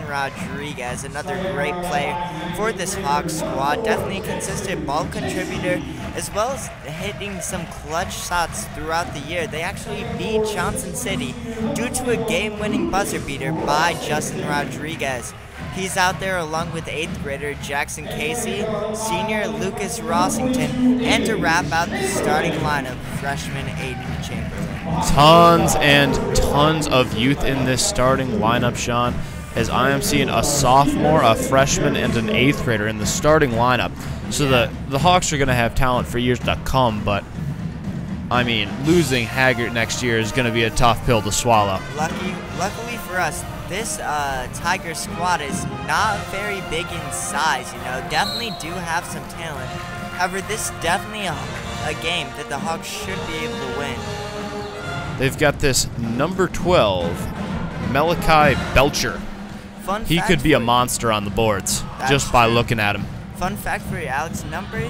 Rodriguez, another great player for this Hawks squad. Definitely a consistent ball contributor, as well as hitting some clutch shots throughout the year. They actually beat Johnson City due to a game-winning buzzer beater by Justin Rodriguez. He's out there along with 8th grader Jackson Casey, senior Lucas Rossington, and to wrap out the starting lineup, freshman Aiden Chamberlain. Tons and tons of youth in this starting lineup, Sean, as I am seeing a sophomore, a freshman, and an 8th grader in the starting lineup. So the Hawks are going to have talent for years to come, but I mean, losing Haggard next year is going to be a tough pill to swallow. Luckily for us, this Tiger squad is not very big in size, you know, definitely do have some talent. However, this is definitely a game that the Hawks should be able to win. They've got this number 12, Malachi Belcher. He could be a monster on the boards just by looking at him. Fun fact for you, Alex, number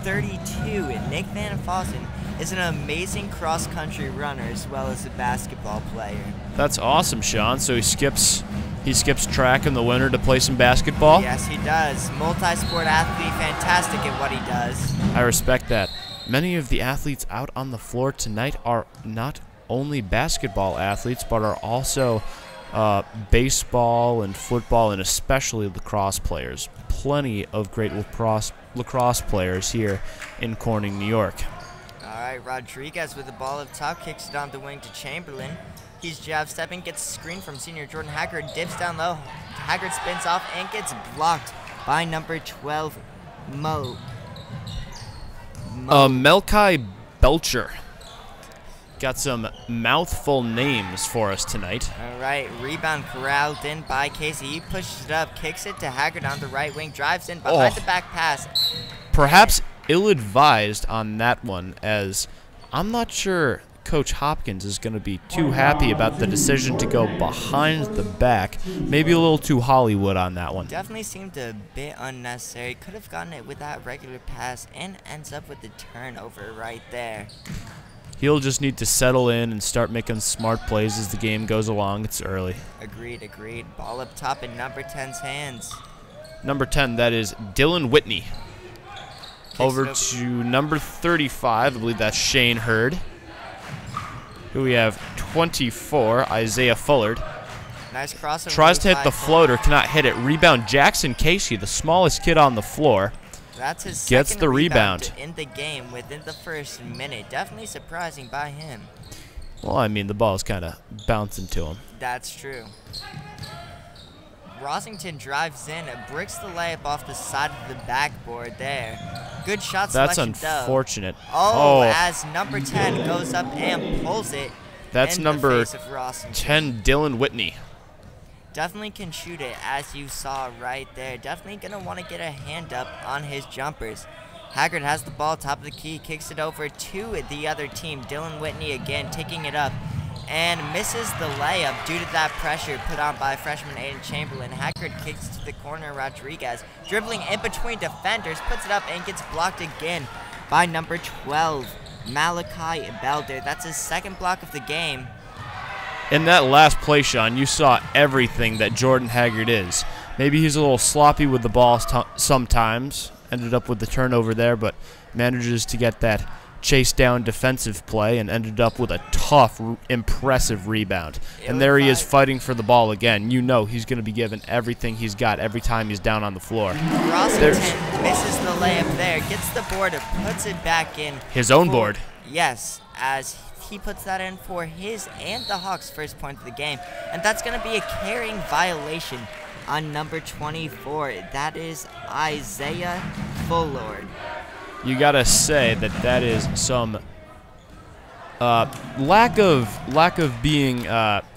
32, Nick Van Fossen, is an amazing cross-country runner as well as a basketball player. That's awesome, Sean. So he skips track in the winter to play some basketball? Yes, he does. Multi-sport athlete, fantastic at what he does. I respect that. Many of the athletes out on the floor tonight are not only basketball athletes, but are also baseball and football and especially lacrosse players. Plenty of great lacrosse players here in Corning, New York. All right, Rodriguez with the ball up top, kicks it on the wing to Chamberlain. He's jab stepping, gets a screen from senior Jordan Haggard, dips down low. Haggard spins off and gets blocked by number 12, Malachi Belcher. Got some mouthful names for us tonight. All right, rebound corralled in by Casey. He pushes it up, kicks it to Haggard on the right wing, drives in behind the back pass. Perhaps ill-advised on that one, as I'm not sure Coach Hopkins is going to be too happy about the decision to go behind the back. Maybe a little too Hollywood on that one. Definitely seemed a bit unnecessary. Could have gotten it with that regular pass and ends up with the turnover right there. He'll just need to settle in and start making smart plays as the game goes along. It's early. Agreed. Ball up top in number 10's hands. Number 10, that is Dylan Whitney. Over to number 35, I believe that's Shane Hurd. Here we have 24, Isaiah Fullard. Nice crossover. Tries to hit the floater, cannot hit it. Rebound, Jackson Casey, the smallest kid on the floor. That's his gets second the rebound in the game within the first minute. Definitely surprising by him. Well, I mean, the ball's kind of bouncing to him. That's true. Rossington drives in, bricks the layup off the side of the backboard there. Good shot selection. That's unfortunate. Oh, as number 10 goes up and pulls it. That's number 10, Dylan Whitney. Definitely can shoot it, as you saw right there. Definitely going to want to get a hand up on his jumpers. Haggard has the ball, top of the key, kicks it over to the other team. Dylan Whitney again taking it up and misses the layup due to that pressure put on by freshman Aiden Chamberlain. Haggard kicks to the corner. Rodriguez dribbling in between defenders, puts it up and gets blocked again by number 12, Malachi Belcher. That's his second block of the game. In that last play, Sean, you saw everything that Jordan Haggard is. Maybe he's a little sloppy with the ball sometimes. Ended up with the turnover there, but manages to get that chase down defensive play and ended up with a tough, impressive rebound. And there he is fighting for the ball again. You know he's going to be given everything he's got every time he's down on the floor. Rossington misses the layup there, gets the board, puts it back in. His own board. Yes, as he puts that in for his and the Hawks' first point of the game. And that's going to be a carrying violation on number 24. That is Isaiah Fullard. You got to say that is some lack of being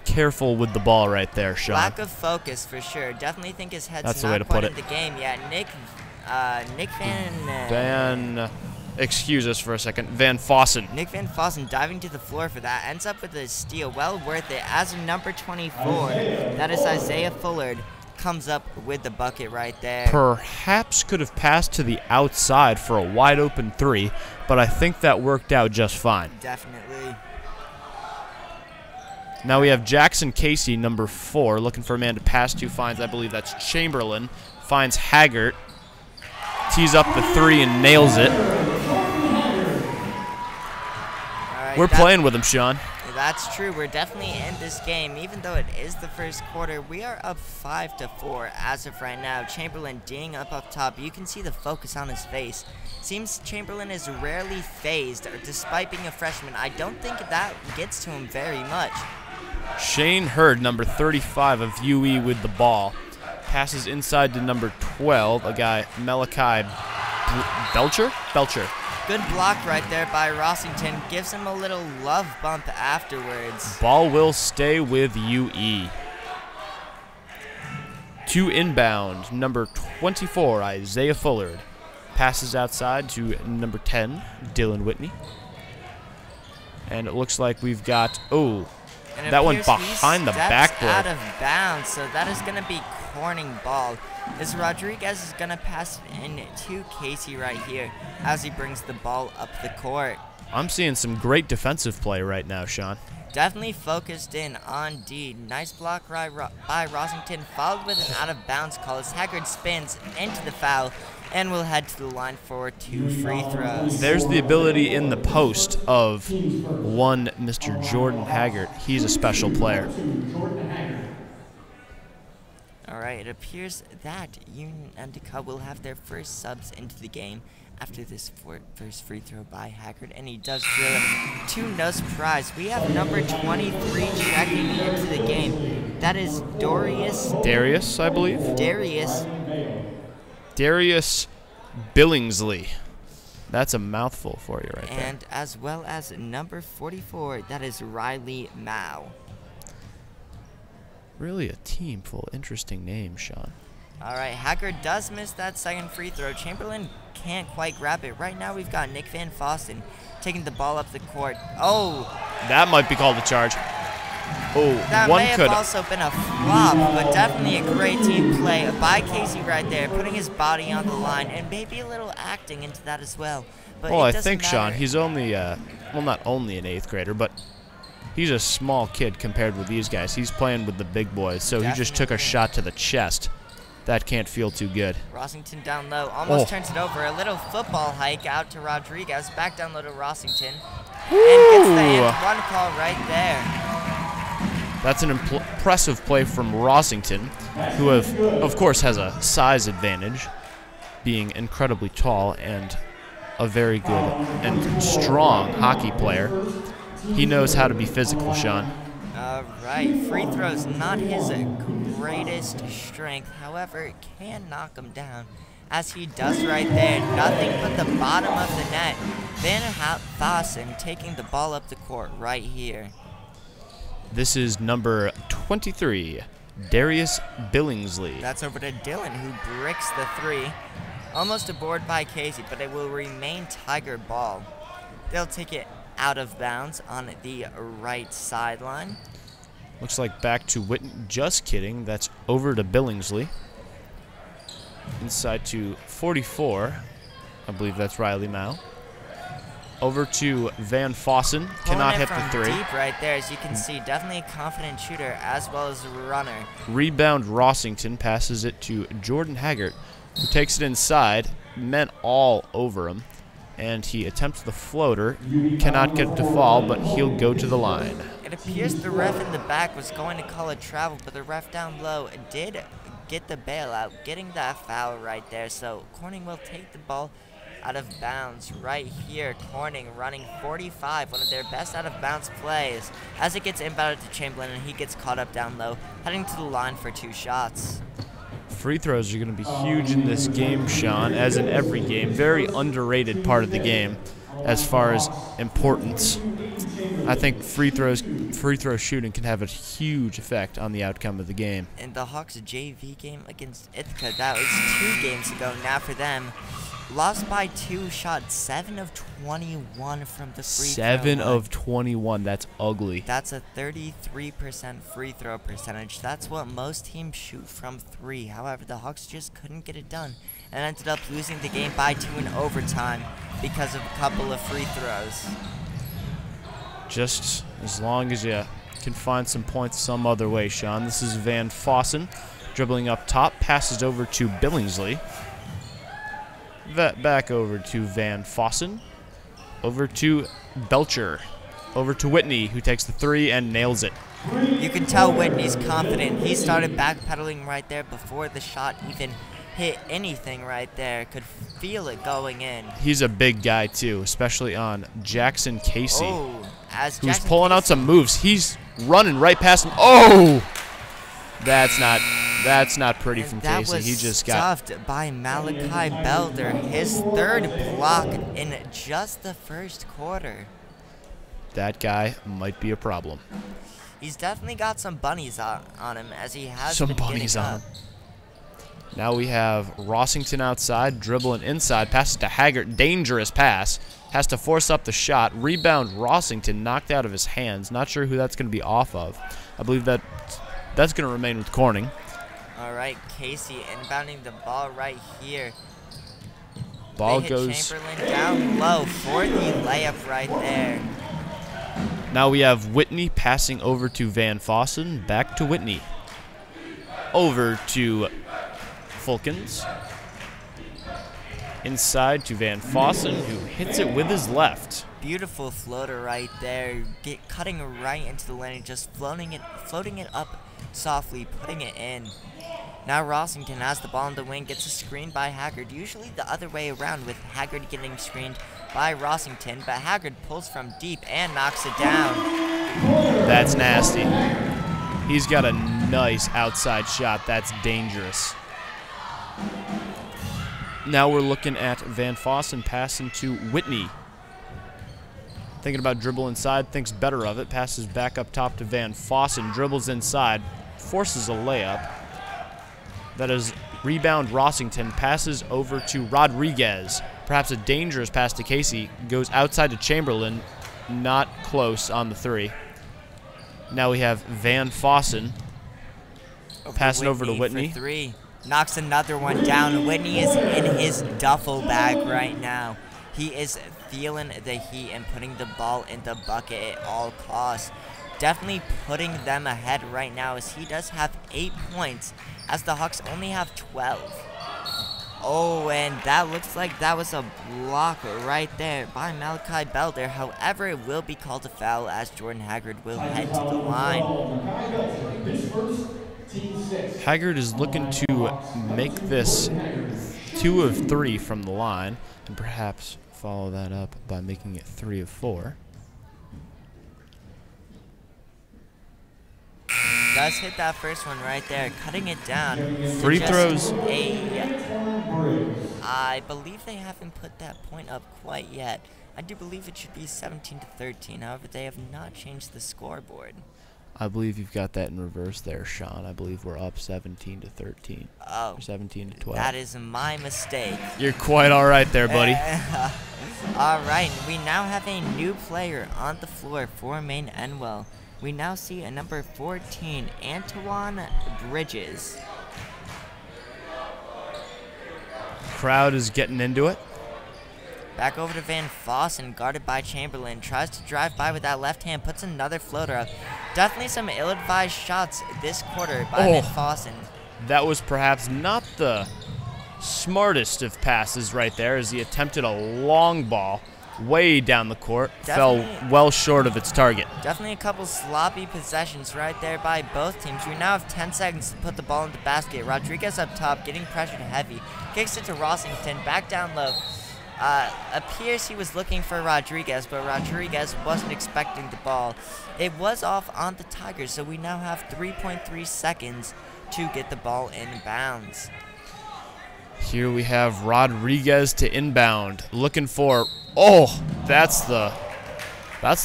careful with the ball right there, Sean. Lack of focus for sure. Definitely think his head's not quite in the game yet. Nick Excuse us for a second. Van Fossen. Nick Van Fossen diving to the floor for that. Ends up with a steal. Well worth it. As a number 24, that is Isaiah Fullard, comes up with the bucket right there. Perhaps could have passed to the outside for a wide open three, but I think that worked out just fine. Definitely. Now we have Jackson Casey, number 4, looking for a man to pass to. Finds, I believe that's Chamberlain. Finds Haggart. Tees up the 3 and nails it. We're playing with him, Sean. That's true. We're definitely in this game. Even though it is the first quarter, we are up 5-4 as of right now. Chamberlain D'ing up top. You can see the focus on his face. Seems Chamberlain is rarely phased, despite being a freshman. I don't think that gets to him very much. Shane Hurd, number 35 of UE with the ball. Passes inside to number 12, a guy, Malachi Belcher? Belcher. Good block right there by Rossington. Gives him a little love bump afterwards. Ball will stay with UE. 2 inbound, number 24, Isaiah Fullard. Passes outside to number 10, Dylan Whitney. And it looks like we've got, that one behind the backboard. Out of bounds, so that is going to be Corning ball. As Rodriguez is going to pass it in to Casey right here as he brings the ball up the court. I'm seeing some great defensive play right now, Sean. Definitely focused in on D. Nice block by Rossington, followed with an out-of-bounds call as Haggard spins into the foul and will head to the line for 2 free throws. There's the ability in the post of one Mr. Jordan Haggard. He's a special player. All right, it appears that Union Endicott will have their first subs into the game after this first free throw by Haggard, and he does drill it to no surprise. We have number 23 checking into the game. That is Darius, I believe. Darius Billingsley. That's a mouthful for you right there. And as well as number 44, that is Riley Mao. Really a team full of interesting names, Sean. All right, Haggard does miss that second free throw. Chamberlain can't quite grab it. Right now we've got Nick Van Fossen taking the ball up the court. Oh! That might be called a charge. Oh, that may have also been a flop, but definitely a great team play by Casey right there, putting his body on the line, and maybe a little acting into that as well. But well, I think, Sean, he's only, well, not only an 8th grader, but he's a small kid compared with these guys. He's playing with the big boys, so he just took a shot to the chest. That can't feel too good. Rossington down low, almost turns it over. A little football hike out to Rodriguez, back down low to Rossington, and gets the and one call right there. That's an impressive play from Rossington, who of course has a size advantage, being incredibly tall and a very good and strong hockey player. He knows how to be physical, Sean. All right, free throws not his greatest strength, however, can knock him down, as he does right there. Nothing but the bottom of the net. Van Fossen taking the ball up the court right here. This is number 23, Darius Billingsley. That's over to Dylan, who bricks the 3. Almost a board by Casey, but it will remain Tiger ball. They'll take it out of bounds on the right sideline. Looks like back to Whitten. Just kidding. That's over to Billingsley. Inside to 44. I believe that's Riley Mao. Over to Van Fossen. Cannot hit the 3. Deep right there, as you can see. Definitely a confident shooter as well as a runner. Rebound Rossington passes it to Jordan Haggart, who takes it inside. Men all over him. And he attempts the floater. Cannot get it to fall, but he'll go to the line. It appears the ref in the back was going to call a travel, but the ref down low did get the bailout, getting that foul right there. So Corning will take the ball out of bounds right here. Corning running 45, one of their best out of bounds plays, as it gets inbounded to Chamberlain, and he gets caught up down low, heading to the line for 2 shots. Free throws are going to be huge in this game, Sean, as in every game. Very underrated part of the game as far as importance. I think free throw shooting can have a huge effect on the outcome of the game. In the Hawks JV game against Ithaca, that was 2 games ago now for them. Lost by 2 shots, 7 of 21 from the free throw line. 7 of 21, that's ugly. That's a 33% free throw percentage. That's what most teams shoot from 3. However, the Hawks just couldn't get it done and ended up losing the game by 2 in overtime because of a couple of free throws. Just as long as you can find some points some other way, Sean. This is Van Fossen dribbling up top, passes over to Billingsley. Back over to Van Fossen. Over to Belcher. Over to Whitney, who takes the three and nails it. You can tell Whitney's confident. He started backpedaling right there before the shot even hit anything right there. Could feel it going in. He's a big guy, too, especially on Jackson Casey, who's pulling out some moves. He's running right past him. Oh! That's not pretty from Casey. He just got stuffed by Malachi Belder. His third block in just the first quarter. That guy might be a problem. He's definitely got some bunnies on him, as he has some been bunnies getting on up. him. Now we have Rossington outside, dribbling inside, passes to Haggart. Dangerous pass. Has to force up the shot. Rebound Rossington knocked out of his hands. Not sure who that's going to be off of. I believe that's going to remain with Corning. All right, Casey inbounding the ball right here. Ball they hit goes Chamberlain down low for the layup right there. Now we have Whitney passing over to Van Fossen. Back to Whitney. Over to Fulkins. Inside to Van Fossen, who hits it with his left. Beautiful floater right there. Cutting right into the lane, just floating it up softly, putting it in. Now Rossington has the ball in the wing, gets a screen by Haggard. Usually the other way around, with Haggard getting screened by Rossington, but Haggard pulls from deep and knocks it down. That's nasty. He's got a nice outside shot. That's dangerous. Now we're looking at Van Fossen passing to Whitney. Thinking about dribble inside, thinks better of it. Passes back up top to Van Fossen. Dribbles inside, forces a layup. That is rebound Rossington. Passes over to Rodriguez. Perhaps a dangerous pass to Casey. Goes outside to Chamberlain. Not close on the three. Now we have Van Fossen passing over to Whitney. For three. Knocks another one down. Whitney is in his duffel bag right now. He is feeling the heat and putting the ball in the bucket at all costs. Definitely putting them ahead right now, as he does have 8 points, as the Hawks only have 12. Oh, and that looks like that was a block right there by Malachi Belder. However, it will be called a foul, as Jordan Haggard will head to the line. Haggard is looking to make this 2 of 3 from the line, and perhaps follow that up by making it 3 of 4. Does hit that first one right there, cutting it down. Free throws. I believe they haven't put that point up quite yet. I do believe it should be 17-13. However, they have not changed the scoreboard. I believe you've got that in reverse there, Sean. I believe we're up 17-13. Oh, or 17-12. That is my mistake. You're quite all right there, buddy. All right, we now have a new player on the floor for Maine Enwell. We now see a number 14, Antoine Bridges. Crowd is getting into it. Back over to Van Fossen, guarded by Chamberlain. Tries to drive by with that left hand, puts another floater up. Definitely some ill-advised shots this quarter by Van Fossen. That was perhaps not the smartest of passes right there, as he attempted a long ball way down the court. Fell well short of its target. Definitely a couple sloppy possessions right there by both teams. We now have 10 seconds to put the ball in the basket. Rodriguez up top, getting pressured heavy. Kicks it to Rossington, back down low. Appears he was looking for Rodriguez, but Rodriguez wasn't expecting the ball. It was off on the Tigers, so we now have 3.3 seconds to get the ball in bounds. Here we have Rodriguez to inbound, looking for, oh, that's the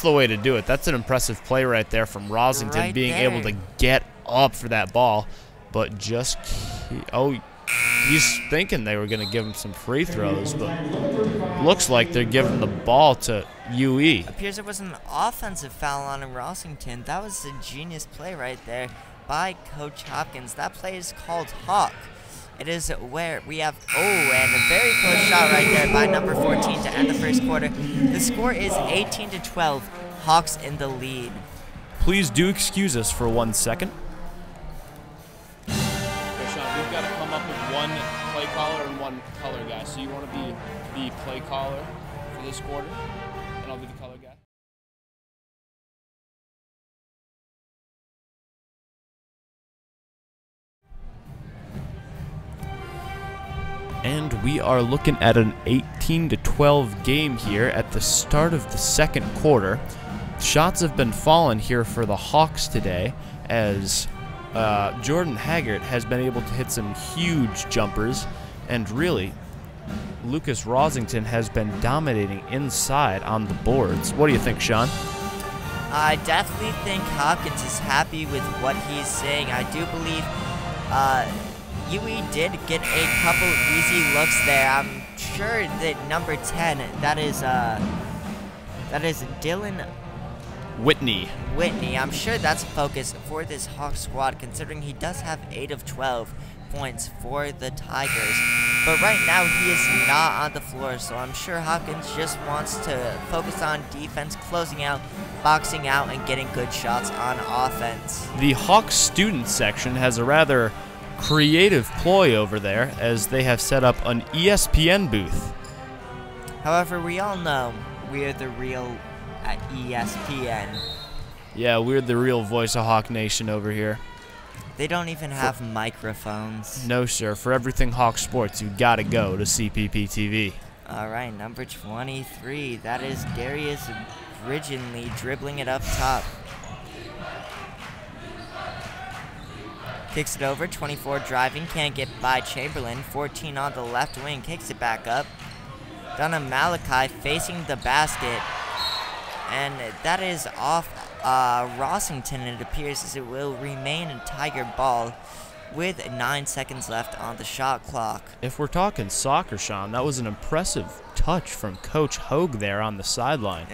way to do it. That's an impressive play right there from Rossington, being able to get up for that ball, but just, he's thinking they were going to give him some free throws, but looks like they're giving the ball to UE. Appears it was an offensive foul on Rossington. That was a genius play right there by Coach Hopkins. That play is called Hawk. It is where we have, and a very close shot right there by number 14 to end the first quarter. The score is 18-12, Hawks in the lead. Please do excuse us for 1 second. Okay, Sean, we've got to come up with one play caller and one color guy. So you want to be the play caller for this quarter, and I'll be the color guy. And we are looking at an 18-12 game here at the start of the second quarter. Shots have been falling here for the Hawks today, as Jordan Haggard has been able to hit some huge jumpers, and really, Lucas Rosington has been dominating inside on the boards. What do you think, Sean? I definitely think Hopkins is happy with what he's saying. I do believe UE did get a couple easy looks there. I'm sure that number 10, that is Dylan Whitney. I'm sure that's a focus for this Hawk squad, considering he does have 8 of 12 points for the Tigers. But right now he is not on the floor, so I'm sure Hopkins just wants to focus on defense, closing out, boxing out, and getting good shots on offense. The Hawks student section has a rather creative ploy over there, as they have set up an ESPN booth. However, we all know we are the real at ESPN. Yeah, we're the real voice of Hawk Nation over here. They don't even have microphones. No, sir. For everything Hawk sports, you gotta go to CPPtv. All right, number 23. That is Darius Bridgenly dribbling it up top. Kicks it over, 24 driving, can't get by Chamberlain. 14 on the left wing, kicks it back up. Down to Malachi facing the basket. And that is off Rosington, it appears, as it will remain a Tiger ball with 9 seconds left on the shot clock. If we're talking soccer, Sean, that was an impressive touch from Coach Hogue there on the sideline.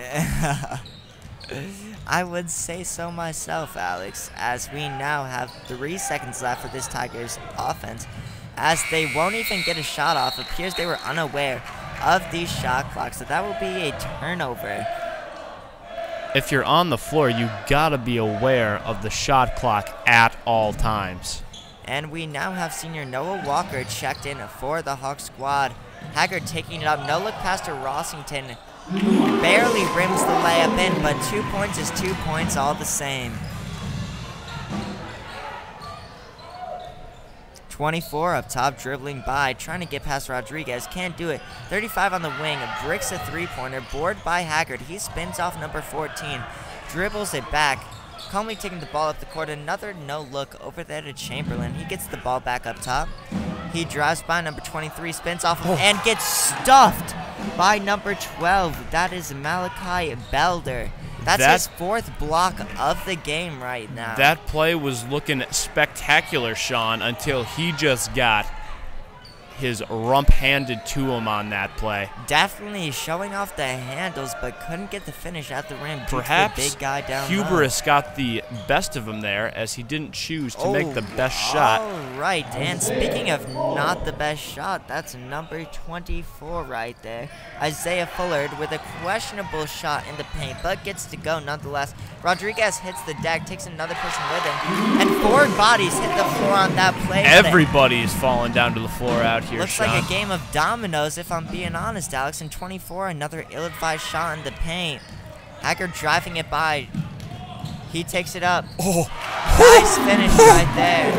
I would say so myself, Alex, as we now have 3 seconds left for this Tigers offense, as they won't even get a shot off. It appears they were unaware of the shot clock, so that will be a turnover. If you're on the floor, you gotta be aware of the shot clock at all times. And we now have senior Noah Walker checked in for the Hawk squad. Haggard taking it up, no look pass to Rosington, who barely rims the layup in, but 2 points is 2 points all the same. 24 up top, dribbling by, trying to get past Rodriguez, can't do it. 35 on the wing, bricks a three-pointer, board by Haggard. He spins off number 14, dribbles it back, calmly taking the ball up the court. Another no-look over there to Chamberlain. He gets the ball back up top. He drives by number 23, spins off and gets stuffed by number 12. That is Malachi Belder. That's his 4th block of the game right now. That play was looking spectacular, Sean, until he just got his rump handed to him on that play. Definitely showing off the handles, but couldn't get the finish at the rim. Perhaps the big guy down hubris got the best of him there, as he didn't choose to make the best shot. All right, and speaking of not the best shot, that's number 24 right there. Isaiah Fullard with a questionable shot in the paint, but gets to go nonetheless. Rodriguez hits the deck, takes another person with him, and 4 bodies hit the floor on that play. Everybody's falling down to the floor out here, Looks Sean. like a game of dominoes, if I'm being honest, Alex. And 24, another ill-advised shot in the paint. Haggard driving it by. He takes it up. Oh. Nice finish right there.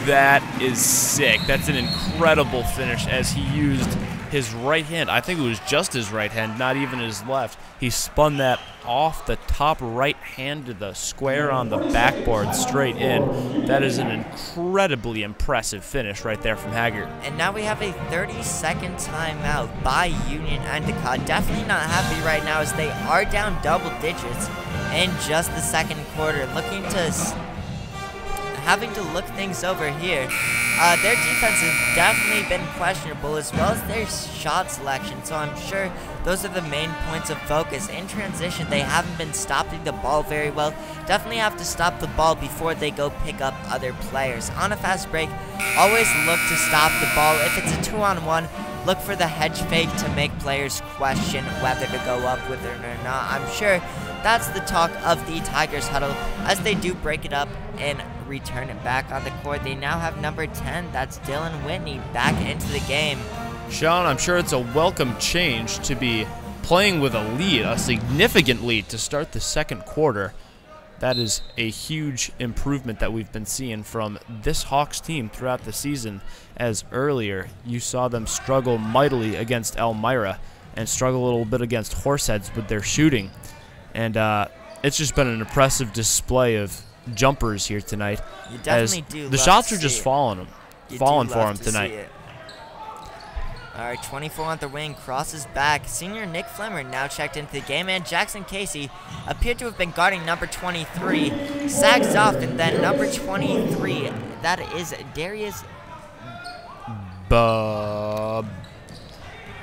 That is sick. That's an incredible finish, as he used his right hand. I think it was just his right hand, not even his left. He spun that off the top right hand to the square on the backboard straight in. That is an incredibly impressive finish right there from Haggard. And now we have a 30-second timeout by Union Endicott. Definitely not happy right now, as they are down double digits in just the second quarter. Having to look things over here. Their defense has definitely been questionable, as well as their shot selection, so I'm sure those are the main points of focus. In transition, they haven't been stopping the ball very well. Definitely have to stop the ball before they go pick up other players. On a fast break, always look to stop the ball. If it's a 2-on-1, look for the hedge fake to make players question whether to go up with it or not. I'm sure That's the talk of the Tigers huddle as they do break it up and return it back on the court. They now have number 10, that's Dylan Whitney, back into the game. Sean, I'm sure it's a welcome change to be playing with a lead, a significant lead to start the second quarter. That is a huge improvement that we've been seeing from this Hawks team throughout the season, as earlier you saw them struggle mightily against Elmira and struggle a little bit against Horseheads with their shooting. And it's just been an impressive display of jumpers here tonight. You definitely do. The shots are just falling for him tonight. All right, 24 on the wing, crosses back. Senior Nick Flemmer now checked into the game, and Jackson Casey appeared to have been guarding number 23. Sags off, and then number 23, that is Darius.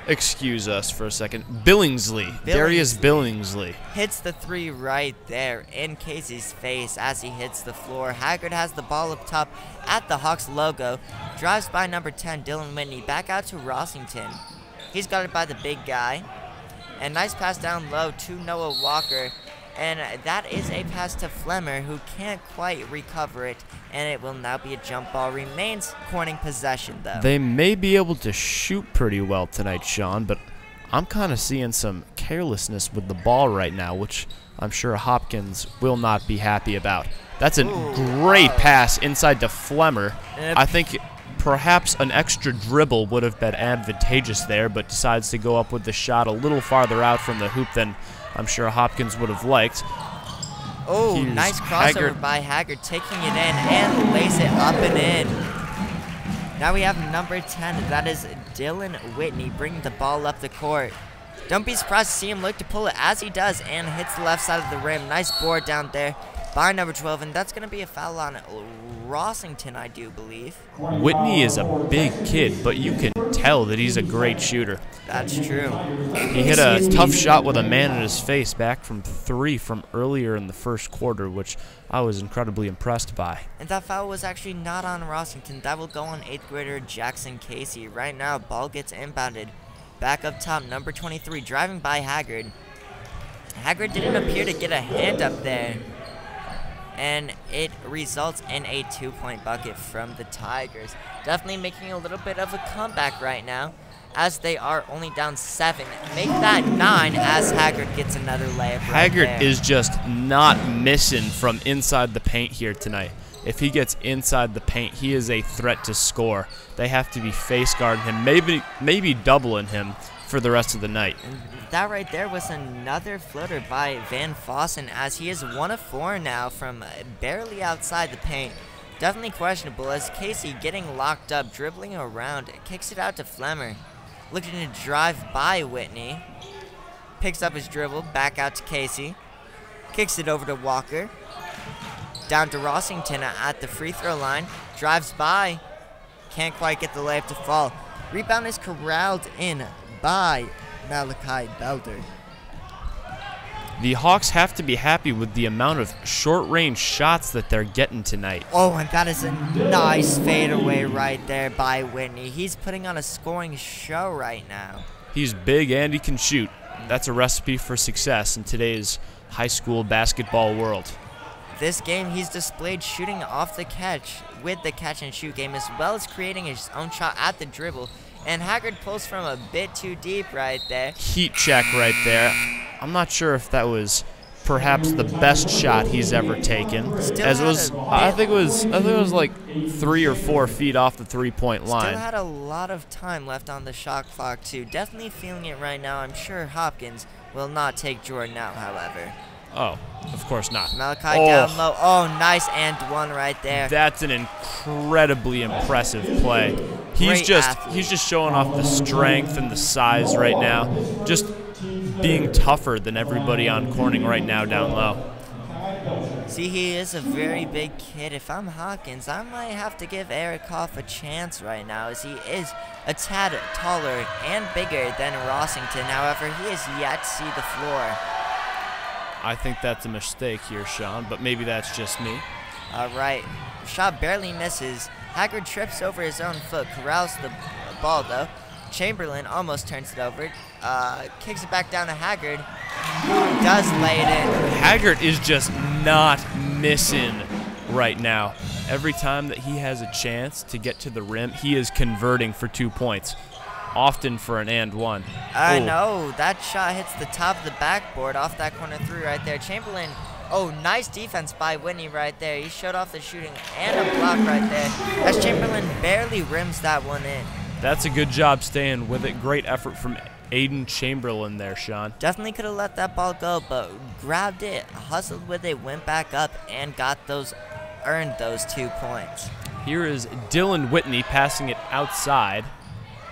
Excuse us for a second. Billingsley. Darius Billingsley. Hits the three right there in Casey's face as he hits the floor. Haggard has the ball up top at the Hawks logo. Drives by number 10, Dylan Whitney. Back out to Rossington. He's guarded by the big guy. And nice pass down low to Noah Walker. And that is a pass to Flemmer, who can't quite recover it. And it will now be a jump ball. Remains Corning possession, though. They may be able to shoot pretty well tonight, Sean, but I'm kind of seeing some carelessness with the ball right now, which I'm sure Hopkins will not be happy about. That's a great pass inside to Flemmer. I think perhaps an extra dribble would have been advantageous there, but decides to go up with the shot a little farther out from the hoop than I'm sure Hopkins would have liked. Oh, nice crossover by Haggard, taking it in and lays it up and in. Now we have number 10, that is Dylan Whitney, bringing the ball up the court. Don't be surprised to see him look to pull it as he does and hits the left side of the rim. Nice board down there by number 12, and that's going to be a foul on Rossington, I do believe. Whitney is a big kid, but you can tell that he's a great shooter. That's true. He hit a tough shot with a man in his face back from 3 from earlier in the first quarter, which I was incredibly impressed by. And that foul was actually not on Rossington. That will go on 8th grader Jackson Casey. Right now, ball gets inbounded. Back up top, number 23, driving by Haggard. Haggard didn't appear to get a hand up there. And it results in a 2-point bucket from the Tigers. Definitely making a little bit of a comeback right now, as they are only down 7. Make that 9 as Haggard gets another layup. Haggard is just not missing from inside the paint here tonight. If he gets inside the paint, he is a threat to score. They have to be face guarding him, maybe doubling him for the rest of the night. And that right there was another floater by Van Fossen, as he is 1 of 4 now from barely outside the paint. Definitely questionable, as Casey getting locked up, dribbling around, kicks it out to Flemmer. Looking to drive by Whitney. Picks up his dribble, back out to Casey. Kicks it over to Walker. Down to Rossington at the free throw line. Drives by. Can't quite get the layup to fall. Rebound is corralled in by Malachi Belder. The Hawks have to be happy with the amount of short-range shots that they're getting tonight. Oh, and that is a nice fadeaway right there by Whitney. He's putting on a scoring show right now. He's big and he can shoot. That's a recipe for success in today's high school basketball world. This game, he's displayed shooting off the catch with the catch-and-shoot game, as well as creating his own shot at the dribble. And Haggard pulls from a bit too deep right there. Heat check right there. I'm not sure if that was perhaps the best shot he's ever taken. As it was, I think it was like 3 or 4 feet off the three-point line. Still had a lot of time left on the shot clock too. Definitely feeling it right now. I'm sure Hopkins will not take Jordan out, however. Oh, of course not. Malachi down low. Oh, nice and one right there. That's an incredibly impressive play. He's just showing off the strength and the size right now. Just being tougher than everybody on Corning right now down low. See, he is a very big kid. If I'm Hopkins, I might have to give Eric Hoff a chance right now, as he is a tad taller and bigger than Rossington. However, he has yet to see the floor. I think that's a mistake here, Sean, but maybe that's just me. All right. Shot barely misses. Haggard trips over his own foot, corrals the ball, though. Chamberlain almost turns it over. Kicks it back down to Haggard, who does lay it in. Haggard is just not missing right now. Every time that he has a chance to get to the rim, he is converting for 2 points, often for an and one. I know. That shot hits the top of the backboard off that corner three right there. Chamberlain, nice defense by Whitney right there. He showed off the shooting and a block right there, as Chamberlain barely rims that one in. That's a good job staying with it. Great effort from Aiden Chamberlain there, Sean. Definitely could have let that ball go, but grabbed it, hustled with it, went back up, and earned those 2 points. Here is Dylan Whitney passing it outside.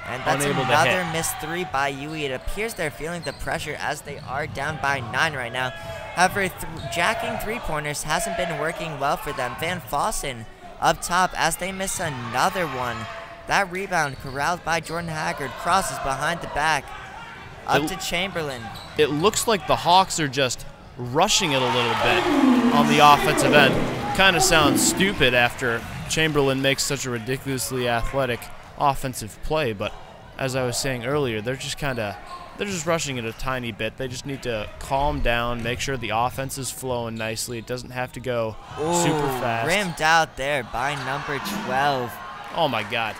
And that's another missed three by Yui. It appears they're feeling the pressure as they are down by 9 right now. However, jacking three-pointers hasn't been working well for them. Van Fossen up top as they miss another one. That rebound corralled by Jordan Haggard crosses behind the back up to Chamberlain. It looks like the Hawks are just rushing it a little bit on the offensive end. Kind of sounds stupid after Chamberlain makes such a ridiculously athletic offensive play, but as I was saying earlier, they're just rushing it a tiny bit. They just need to calm down, make sure the offense is flowing nicely. It doesn't have to go super fast. Rimmed out there by number 12. Oh my God.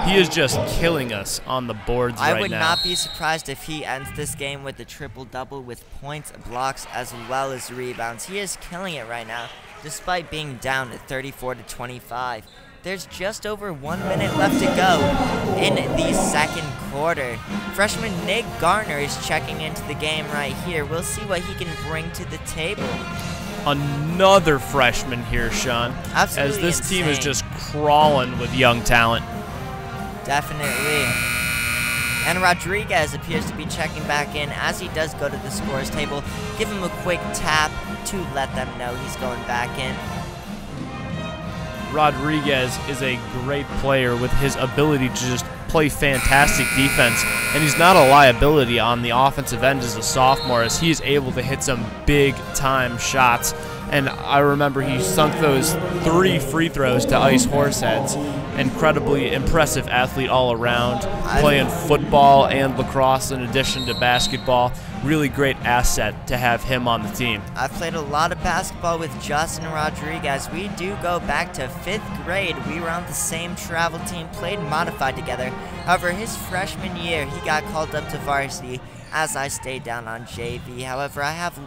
He is just killing us on the boards right now. I would not be surprised if he ends this game with a triple-double with points, blocks, as well as rebounds. He is killing it right now, despite being down at 34-25. There's just over 1 minute left to go in the second quarter. Freshman Nick Garner is checking into the game right here. We'll see what he can bring to the table. Another freshman here, Sean. Absolutely as this insane. team is just crawling with young talent. Definitely. And Rodriguez appears to be checking back in as he does go to the scores table. Give him a quick tap to let them know he's going back in. Rodriguez is a great player with his ability to just play fantastic defense, and he's not a liability on the offensive end as a sophomore, as he is able to hit some big-time shots. And I remember he sunk those 3 free throws to ice Horseheads. Incredibly impressive athlete all around, playing football and lacrosse in addition to basketball. Really great asset to have him on the team. I've played a lot of basketball with Justin Rodriguez. We do go back to 5th grade. We were on the same travel team, played modified together. However, his freshman year, he got called up to varsity as I stayed down on JV. However, I have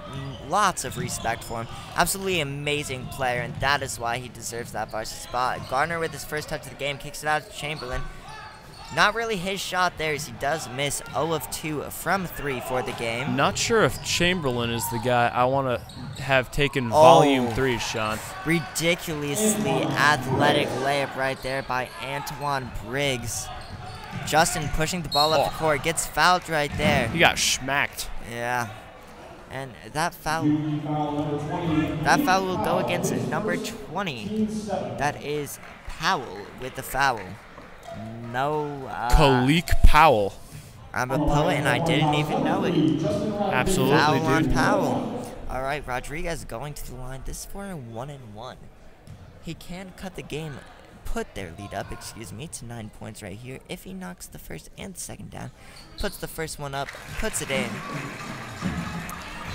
lots of respect for him. Absolutely amazing player, and that is why he deserves that varsity spot. Garner with his first touch of the game kicks it out to Chamberlain. Not really his shot there, as he does miss 0 of 2 from 3 for the game. Not sure if Chamberlain is the guy I want to have taken volume 3, Sean. Ridiculously athletic layup right there by Antoine Bridges. Justin pushing the ball up the court, gets fouled right there. He got schmacked. Yeah. And that foul will go against number 20. That is Powell with the foul. No. Khalik Powell. I'm a poet and I didn't even know it. Absolutely, foul dude. On Powell. All right, Rodriguez going to the line. This is for a 1-and-1. He can cut the game, put their lead up, to 9 points right here. If he knocks the first and the second down, puts the first one up, puts it in.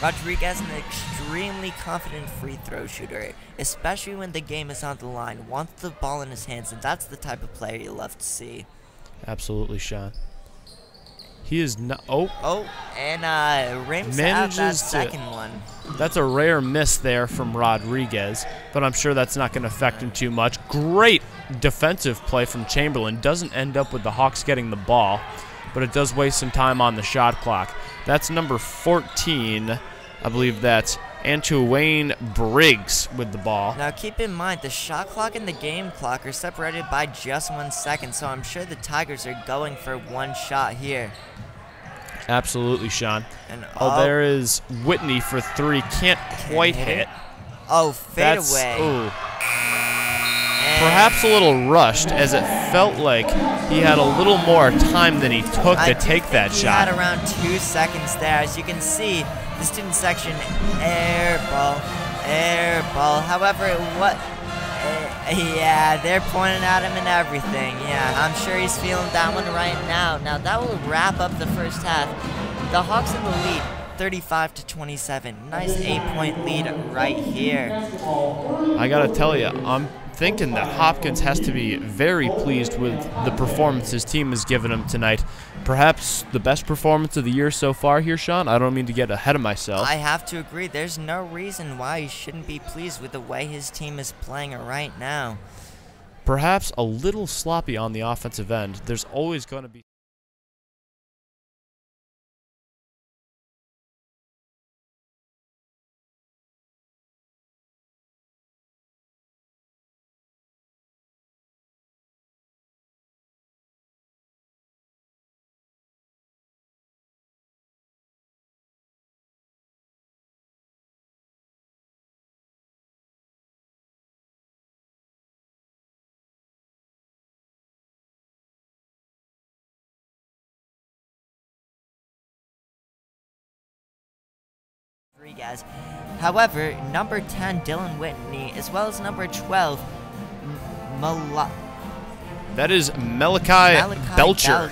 Rodriguez, an extremely confident free throw shooter, especially when the game is on the line, wants the ball in his hands, and that's the type of player you love to see. Absolutely, Sean. He is not. And rims out that second one. That's a rare miss there from Rodriguez, but I'm sure that's not going to affect him too much. Great defensive play from Chamberlain. Doesn't end up with the Hawks getting the ball, but it does waste some time on the shot clock. That's number 14. I believe that's Antoine Bridges with the ball. Now keep in mind, the shot clock and the game clock are separated by just 1 second, so I'm sure the Tigers are going for one shot here. Absolutely, Sean. And there is Whitney for 3. Can't quite hit. Fade away. Ooh. Perhaps a little rushed, as it felt like he had a little more time than he took to take that shot. He had around 2 seconds there. As you can see, the student section, air ball. However, Yeah, they're pointing at him and everything. Yeah, I'm sure he's feeling that one right now. Now, that will wrap up the first half. The Hawks in the lead, 35-27. Nice 8-point lead right here. I gotta tell you, I'm thinking that Hopkins has to be very pleased with the performance his team has given him tonight. Perhaps the best performance of the year so far here, Sean. I don't mean to get ahead of myself. I have to agree. There's no reason why he shouldn't be pleased with the way his team is playing right now. Perhaps a little sloppy on the offensive end. There's always going to be Rodriguez. However, number 10, Dylan Whitney, as well as number 12, that is Malachi Belcher.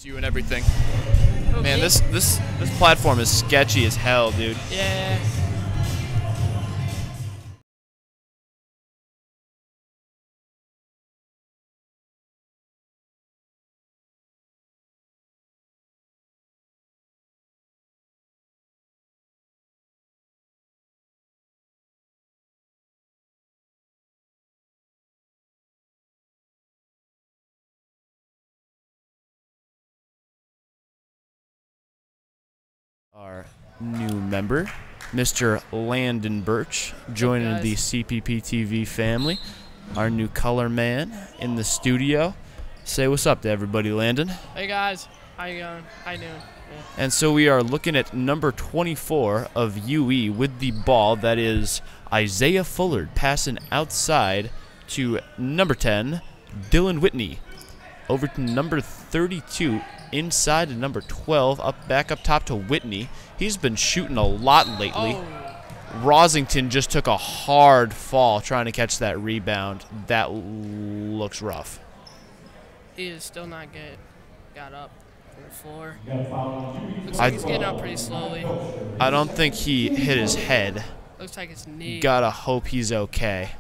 You and everything. Okay. Man, this platform is sketchy as hell, dude. Yeah. Our new member, Mr. Landon Birch, joining the CPPtv family. Our new color man in the studio. Say what's up to everybody, Landon. Hey guys, how you going? How you doing? Yeah. And so we are looking at number 24 of UE with the ball. That is Isaiah Fullard passing outside to number 10, Dylan Whitney. Over to number 32, inside to number 12, back up top to Whitney. He's been shooting a lot lately. Oh. Rosington just took a hard fall trying to catch that rebound. That looks rough. He is still not good. Got up from the floor. Looks like he's getting up pretty slowly. I don't think he hit his head. Looks like his knee. Gotta hope he's okay.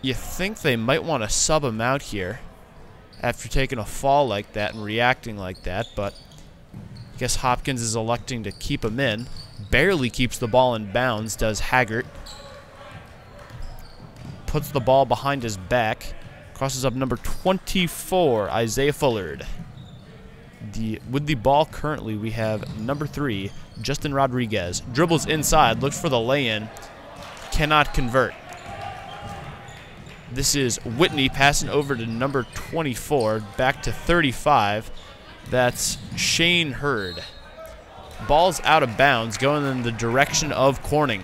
You think they might want to sub him out here after taking a fall like that and reacting like that, but I guess Hopkins is electing to keep him in. Barely keeps the ball in bounds, does Haggart. Puts the ball behind his back. Crosses up number 24, Isaiah Fullard. With the ball currently, we have number 3, Justin Rodriguez. Dribbles inside, looks for the lay-in. Cannot convert. This is Whitney passing over to number 24, back to 35. That's Shane Hurd. Ball's out of bounds, going in the direction of Corning.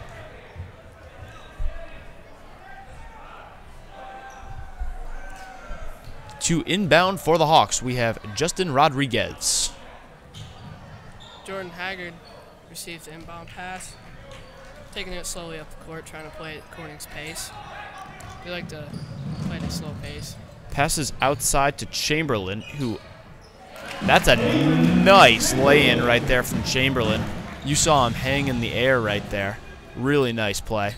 To inbound for the Hawks, we have Justin Rodriguez. Jordan Haggard receives the inbound pass, taking it slowly up the court, trying to play at Corning's pace. We like to play at a slow pace. Passes outside to Chamberlain, who... That's a nice lay-in right there from Chamberlain. You saw him hang in the air right there. Really nice play.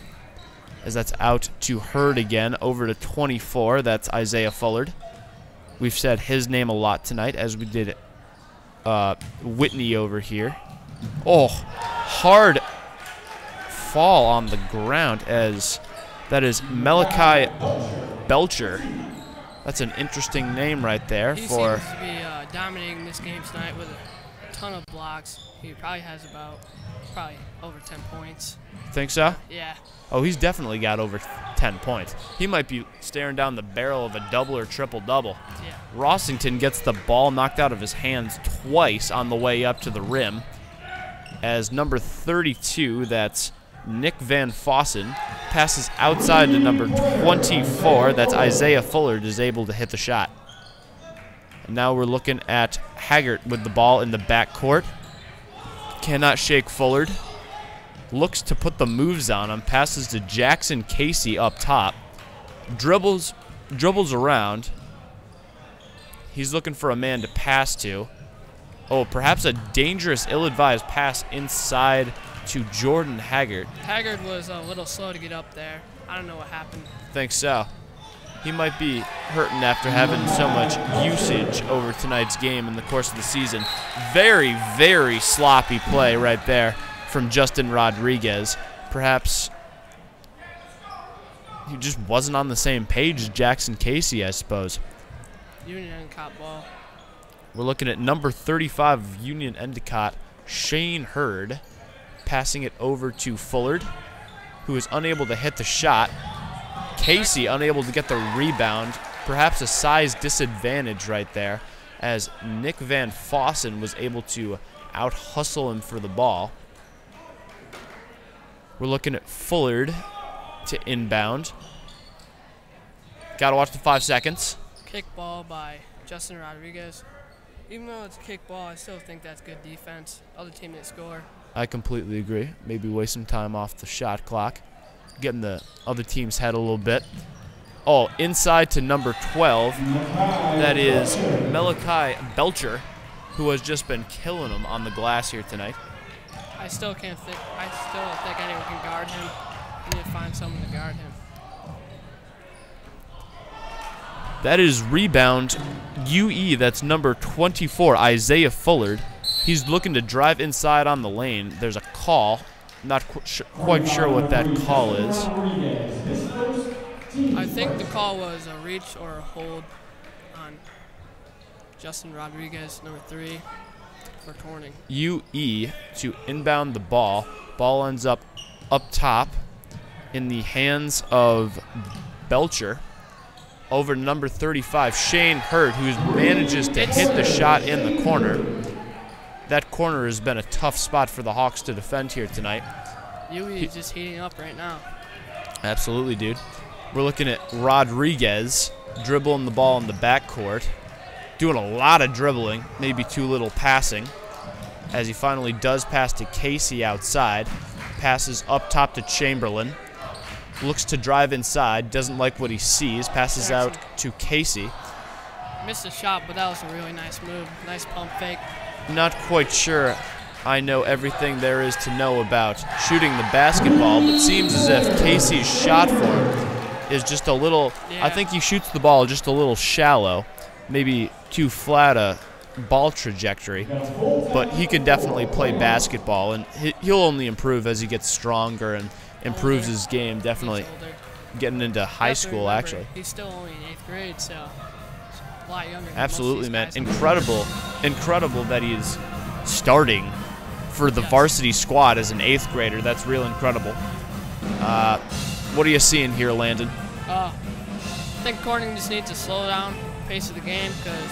As that's out to Hurd again, over to 24. That's Isaiah Fullard. We've said his name a lot tonight, as we did Whitney over here. Oh, hard fall on the ground as that is Malachi Belcher. That's an interesting name right there. He seems to be dominating this game tonight with a ton of blocks. He probably has probably over 10 points. Think so? Yeah. Oh, he's definitely got over 10 points. He might be staring down the barrel of a double or triple-double. Yeah. Rossington gets the ball knocked out of his hands twice on the way up to the rim. As number 32, that's Nick Van Fossen, passes outside to number 24, that's Isaiah Fullard, is able to hit the shot. And now we're looking at Haggart with the ball in the backcourt. Cannot shake Fullard. Looks to put the moves on him. Passes to Jackson Casey up top. Dribbles around. He's looking for a man to pass to. Oh, perhaps a dangerous, ill-advised pass inside to Jordan Haggart. Haggard was a little slow to get up there. I don't know what happened. Think so. He might be hurting after having so much usage over tonight's game in the course of the season. Very, very sloppy play right there from Justin Rodriguez. Perhaps he just wasn't on the same page as Jackson Casey, I suppose. Union Endicott ball. We're looking at number 35 of Union Endicott, Shane Hurd, passing it over to Fullard, who is unable to hit the shot. Casey unable to get the rebound. Perhaps a size disadvantage right there, as Nick Van Fossen was able to out-hustle him for the ball. We're looking at Fullard to inbound. Got to watch the 5 seconds. Kick ball by Justin Rodriguez. Even though it's a kick ball, I still think that's good defense. Other team didn't score. I completely agree. Maybe waste some time off the shot clock. Getting the other team's head a little bit. Oh, inside to number 12. That is Malachi Belcher, who has just been killing them on the glass here tonight. I still don't think anyone can guard him. We need to find someone to guard him. That is rebound UE. That's number 24, Isaiah Fullard. He's looking to drive inside on the lane. There's a call. Not quite sure what that call is. I think the call was a reach or a hold on Justin Rodriguez, number 3, for Corning. UE to inbound the ball. Ball ends up top in the hands of Belcher. Over to number 35, Shane Hurd, who manages to hit the shot in the corner. That corner has been a tough spot for the Hawks to defend here tonight. UE is just heating up right now. Absolutely, dude. We're looking at Rodriguez dribbling the ball in the backcourt, doing a lot of dribbling, maybe too little passing, as he finally does pass to Casey outside. Passes up top to Chamberlain. Looks to drive inside, doesn't like what he sees, passes out to Casey. Missed a shot, but that was a really nice move. Nice pump fake. Not quite sure I know everything there is to know about shooting the basketball, but seems as if Casey's shot form is just a little, I think he shoots the ball just a little shallow, maybe too flat a ball trajectory, but he can definitely play basketball, and he'll only improve as he gets stronger and improves his game, definitely getting into high school, actually. He's still only in 8th grade, so a lot younger than absolutely, man. guys. Incredible that he's starting for the varsity squad as an 8th grader. That's real incredible. What are you seeing here, Landon? I think Corning just needs to slow down the pace of the game because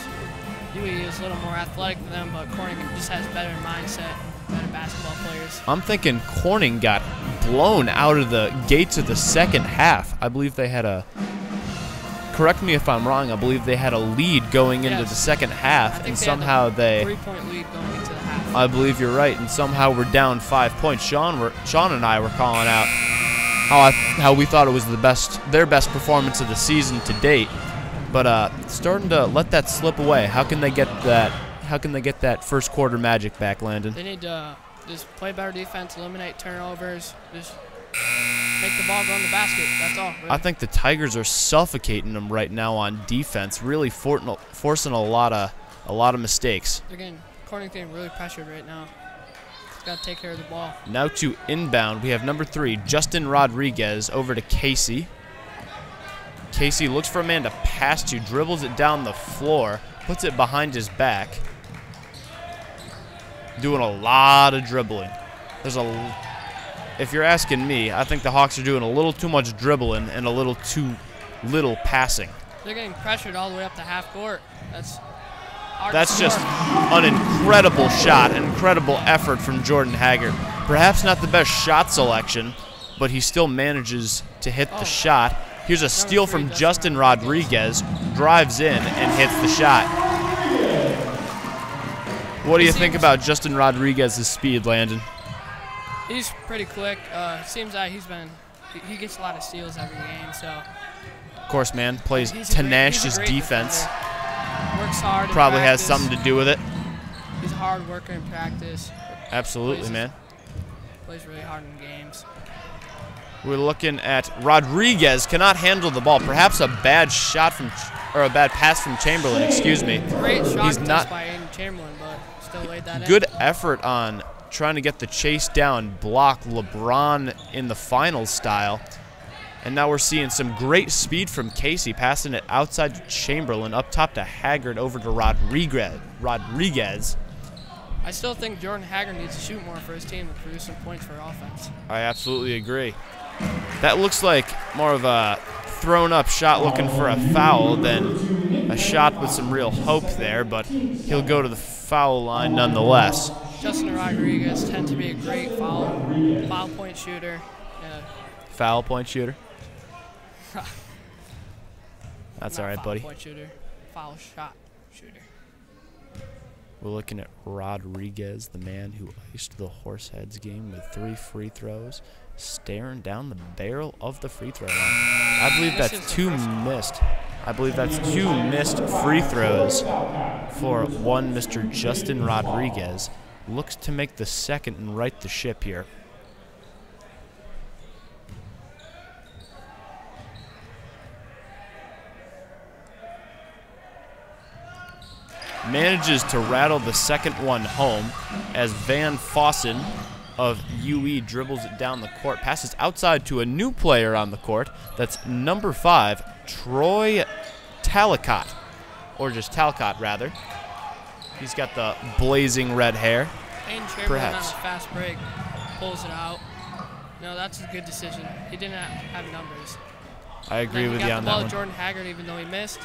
UE is a little more athletic than them, but Corning just has better mindset, better basketball players. I'm thinking Corning got blown out of the gates of the second half. I believe they had correct me if I'm wrong, I believe they had a lead going into the second half, and somehow they 3-point lead going into the half. I believe you're right, and somehow we're down 5 points. Sean and I were calling out how we thought it was their best performance of the season to date, but starting to let that slip away. How can they get that first quarter magic back, Landon? They need to just play better defense, eliminate turnovers, just make the ball go in the basket. That's all. Really. I think the Tigers are suffocating them right now on defense, really forcing a lot of mistakes. Corning's getting really pressured right now. He's got to take care of the ball. Now to inbound, we have number 3, Justin Rodriguez, over to Casey. Casey looks for a man to pass to, dribbles it down the floor, puts it behind his back. Doing a lot of dribbling. If you're asking me, I think the Hawks are doing a little too much dribbling and a little too little passing. They're getting pressured all the way up to half court. That's just an incredible shot, an incredible effort from Jordan Haggard. Perhaps not the best shot selection, but he still manages to hit the shot. Here's a steal from Justin Rodriguez, drives in and hits the shot. What do you think about Justin Rodriguez's speed, Landon? He's pretty quick. Seems like he gets a lot of steals every game. So. Of course, man, plays tenacious defense. Works hard. Probably has something to do with it. He's a hard worker in practice. Absolutely, man. Plays really hard in games. We're looking at Rodriguez cannot handle the ball. Perhaps a bad shot a bad pass from Chamberlain. Excuse me. Great shot by Chamberlain, but still laid that in. Good effort on trying to get the chase down, block LeBron in the finals style. And now we're seeing some great speed from Casey, passing it outside to Chamberlain, up top to Haggard, over to Rodriguez. I still think Jordan Haggard needs to shoot more for his team to produce some points for offense. I absolutely agree. That looks like more of a thrown-up shot looking for a foul than a shot with some real hope there, but he'll go to the foul line nonetheless. Justin Rodriguez tends to be a great foul point shooter. Foul point shooter? That's all right, buddy. Foul point shooter. Foul shot shooter. We're looking at Rodriguez, the man who iced the Horseheads game with 3 free throws staring down the barrel of the free throw line. I believe that's two missed. I believe that's two missed free throws for one Mr. Justin Rodriguez. Looks to make the second and right the ship here. Manages to rattle the second one home as Van Fossen of UE dribbles it down the court, passes outside to a new player on the court. That's number 5, Troy Talcott, or just Talcott rather. He's got the blazing red hair. Perhaps. On a fast break, pulls it out. No, that's a good decision. He didn't have numbers. I agree with you on that one. Jordan Haggard, even though he missed.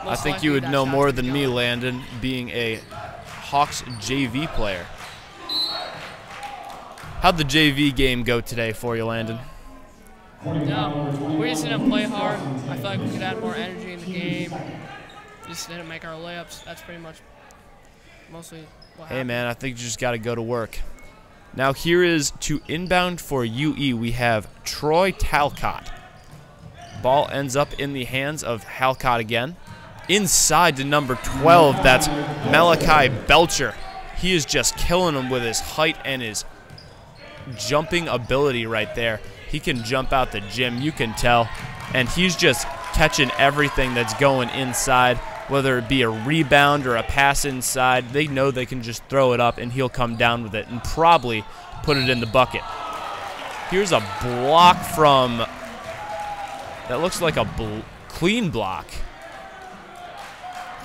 I think you would know more than me, Landon, being a Hawks JV player. How'd the JV game go today for you, Landon? No, we just didn't play hard. I feel like we could add more energy in the game. Just didn't make our layups. That's pretty much mostly what happened. Hey, man, I think you just got to go to work. Now here is to inbound for UE. We have Troy Talcott. Ball ends up in the hands of Halcott again. Inside to number 12, that's Malachi Belcher. He is just killing him with his height and his jumping ability right there. He can jump out the gym, you can tell. And he's just catching everything that's going inside, whether it be a rebound or a pass inside. They know they can just throw it up and he'll come down with it and probably put it in the bucket. Here's a block from, that looks like a clean block.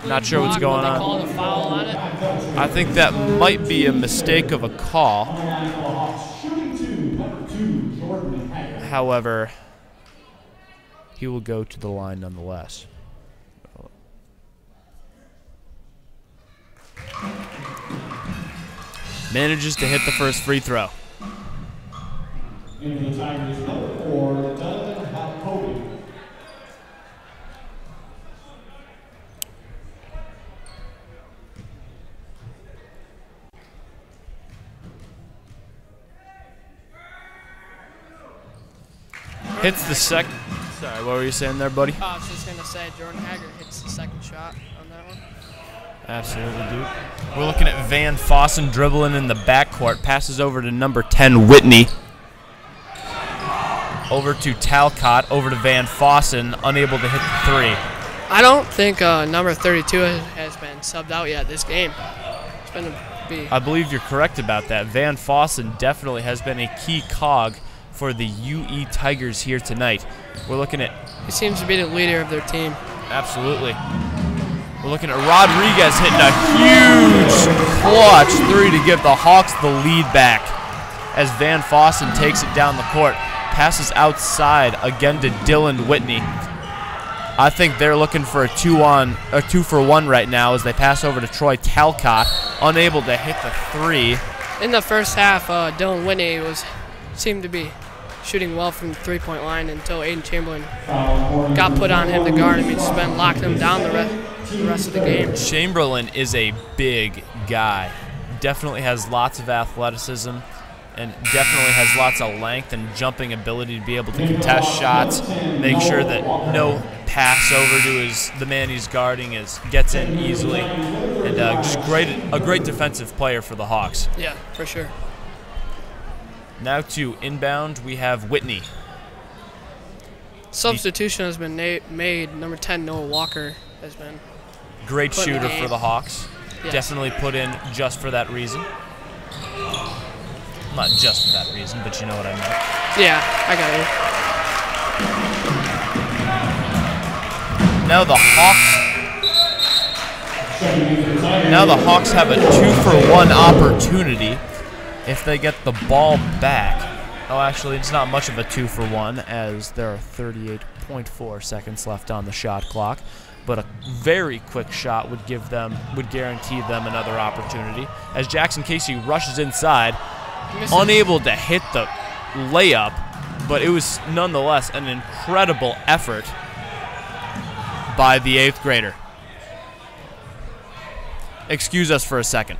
Not sure what's going on. Call the foul on it. I think that might be a mistake of a call. However, he will go to the line nonetheless. Manages to hit the first free throw. Into the Tigers number 4, Donovan Halcott. Hits the second. Sorry, what were you saying there, buddy? I was just going to say Jordan Haggard hits the second shot on that one. Absolutely, dude. We're looking at Van Fossen dribbling in the backcourt. Passes over to number 10, Whitney. Over to Talcott, over to Van Fossen, unable to hit the three. I don't think number 32 has been subbed out yet this game. It's been a B. I believe you're correct about that. Van Fossen definitely has been a key cog for the UE Tigers here tonight. We're looking at... He seems to be the leader of their team. Absolutely. We're looking at Rodriguez hitting a huge clutch three to give the Hawks the lead back as Van Fossen takes it down the court. Passes outside again to Dylan Whitney. I think they're looking for a 2-for-1 right now as they pass over to Troy Talcott, unable to hit the three. In the first half, Dylan Whitney seemed to be shooting well from the three-point line until Aiden Chamberlain got put on him to guard him. He's just been locking him down the rest of the game. Chamberlain is a big guy. Definitely has lots of athleticism and definitely has lots of length and jumping ability to be able to contest shots, make sure that no pass over to the man he's guarding gets in easily, and just a great defensive player for the Hawks. Yeah, for sure. Now to inbound, we have Whitney. Substitution has been made. Number 10, Noah Walker, has been great shooter for the Hawks. Yes. Definitely put in just for that reason. Not just for that reason, but you know what I meant. Yeah, I got it. Now the Hawks have a 2-for-1 opportunity if they get the ball back. Oh, actually, it's not much of a 2-for-1 as there are 38.4 seconds left on the shot clock. But a very quick shot would guarantee them another opportunity. As Jackson Casey rushes inside, unable to hit the layup, but it was nonetheless an incredible effort by the 8th grader. Excuse us for a second.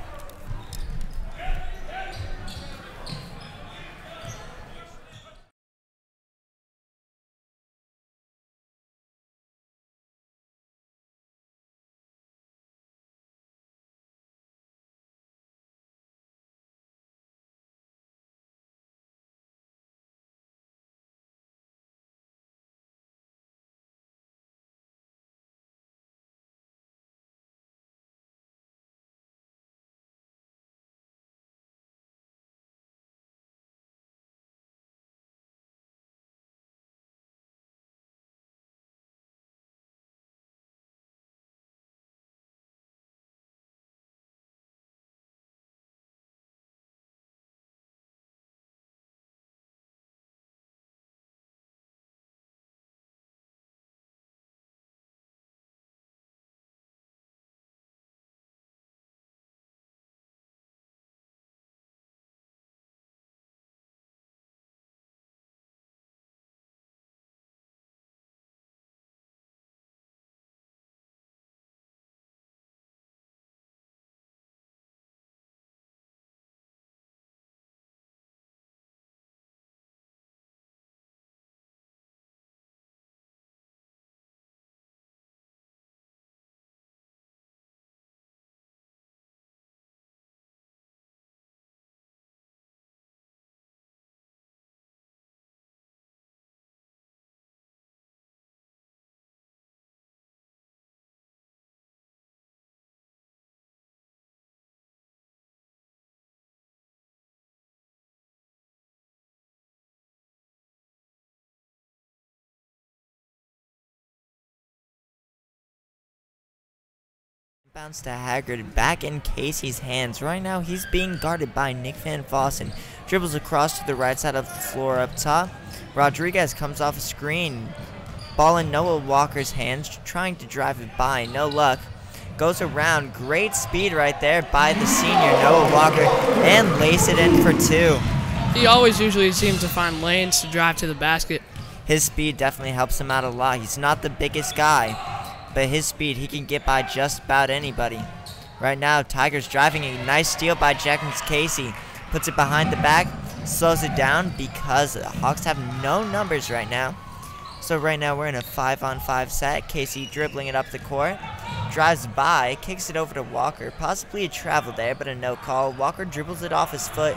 Bounce to Haggard, back in Casey's hands. Right now, he's being guarded by Nick Van Fossen. Dribbles across to the right side of the floor up top. Rodriguez comes off a screen. Ball in Noah Walker's hands, trying to drive it by. No luck. Goes around. Great speed right there by the senior Noah Walker, and lace it in for 2. He always usually seems to find lanes to drive to the basket. His speed definitely helps him out a lot. He's not the biggest guy, but his speed, he can get by just about anybody. Right now, Tigers driving, a nice steal by Jackins Casey. Puts it behind the back, slows it down because the Hawks have no numbers right now. So right now we're in a 5-on-5 set. Casey dribbling it up the court. Drives by, kicks it over to Walker. Possibly a travel there, but a no call. Walker dribbles it off his foot.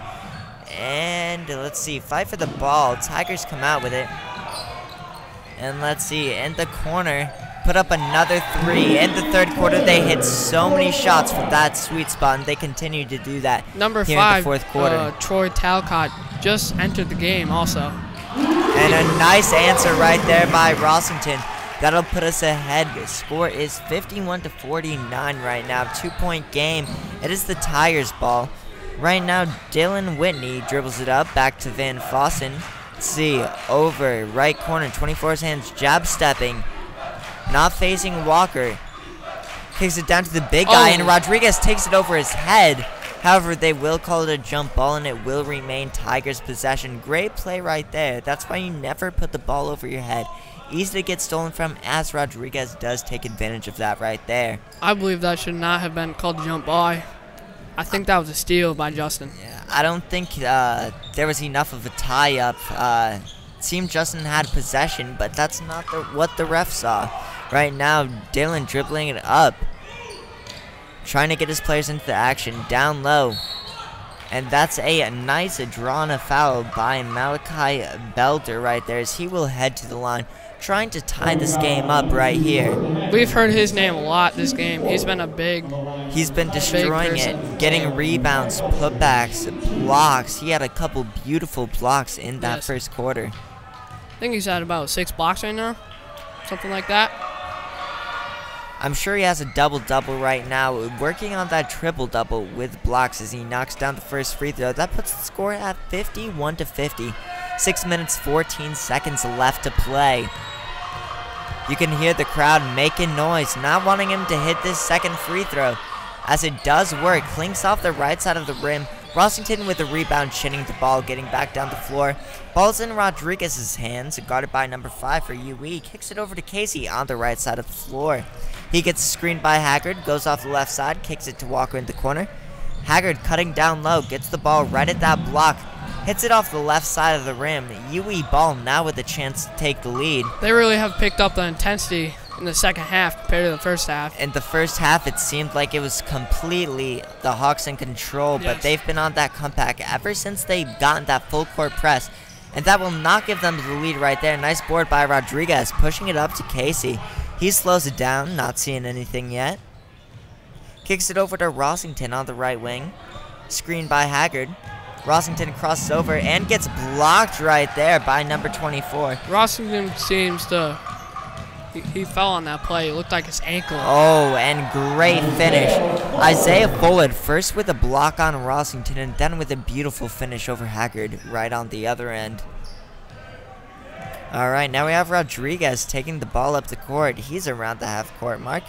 And let's see, fight for the ball. Tigers come out with it. And let's see, in the corner, put up another 3. In the third quarter, they hit so many shots from that sweet spot, and they continue to do that. Number here 5, in the fourth quarter. Troy Talcott just entered the game also. And a nice answer right there by Rossington. That'll put us ahead. The score is 51-49 right now. 2-point game. It is the Tigers ball. Right now, Dylan Whitney dribbles it up back to Van Fossen. Let's see, over right corner, 24's hands, jab stepping. Not facing Walker. Kicks it down to the big guy, and Rodriguez takes it over his head. However, they will call it a jump ball, and it will remain Tigers' possession. Great play right there. That's why you never put the ball over your head. Easy to get stolen from, as Rodriguez does take advantage of that right there. I believe that should not have been called a jump ball. I think that was a steal by Justin. Yeah, I don't think there was enough of a tie-up. It seemed Justin had possession, but that's not what the ref saw. Right now, Dylan dribbling it up. Trying to get his players into the action, down low. And that's a nice drawn foul by Malachi Belder right there, as he will head to the line, trying to tie this game up right here. We've heard his name a lot this game. He's been destroying it, getting rebounds, putbacks, blocks. He had a couple beautiful blocks in that first quarter. I think he's at about 6 blocks right now, something like that. I'm sure he has a double-double right now, working on that triple-double with blocks as he knocks down the first free throw. That puts the score at 51-50. 6 minutes, 14 seconds left to play. You can hear the crowd making noise, not wanting him to hit this second free throw. As it does work, clinks off the right side of the rim. Rossington with the rebound, chinning the ball, getting back down the floor. Ball's in Rodriguez's hands, guarded by number 5 for UE. Kicks it over to Casey on the right side of the floor. He gets screened by Haggard, goes off the left side, kicks it to Walker in the corner. Haggard cutting down low, gets the ball right at that block, hits it off the left side of the rim. UE ball now with a chance to take the lead. They really have picked up the intensity in the second half compared to the first half. In the first half, it seemed like it was completely the Hawks in control, but they've been on that comeback ever since they've gotten that full court press. And that will not give them the lead right there. Nice board by Rodriguez, pushing it up to Casey. He slows it down, not seeing anything yet. Kicks it over to Rossington on the right wing. Screened by Haggard. Rossington crosses over and gets blocked right there by number 24. Rossington seems to... He fell on that play. It looked like his ankle. Oh, and great finish. Isaiah Fullwood first with a block on Rossington and then with a beautiful finish over Haggard right on the other end. All right, now we have Rodriguez taking the ball up the court. He's around the half-court mark.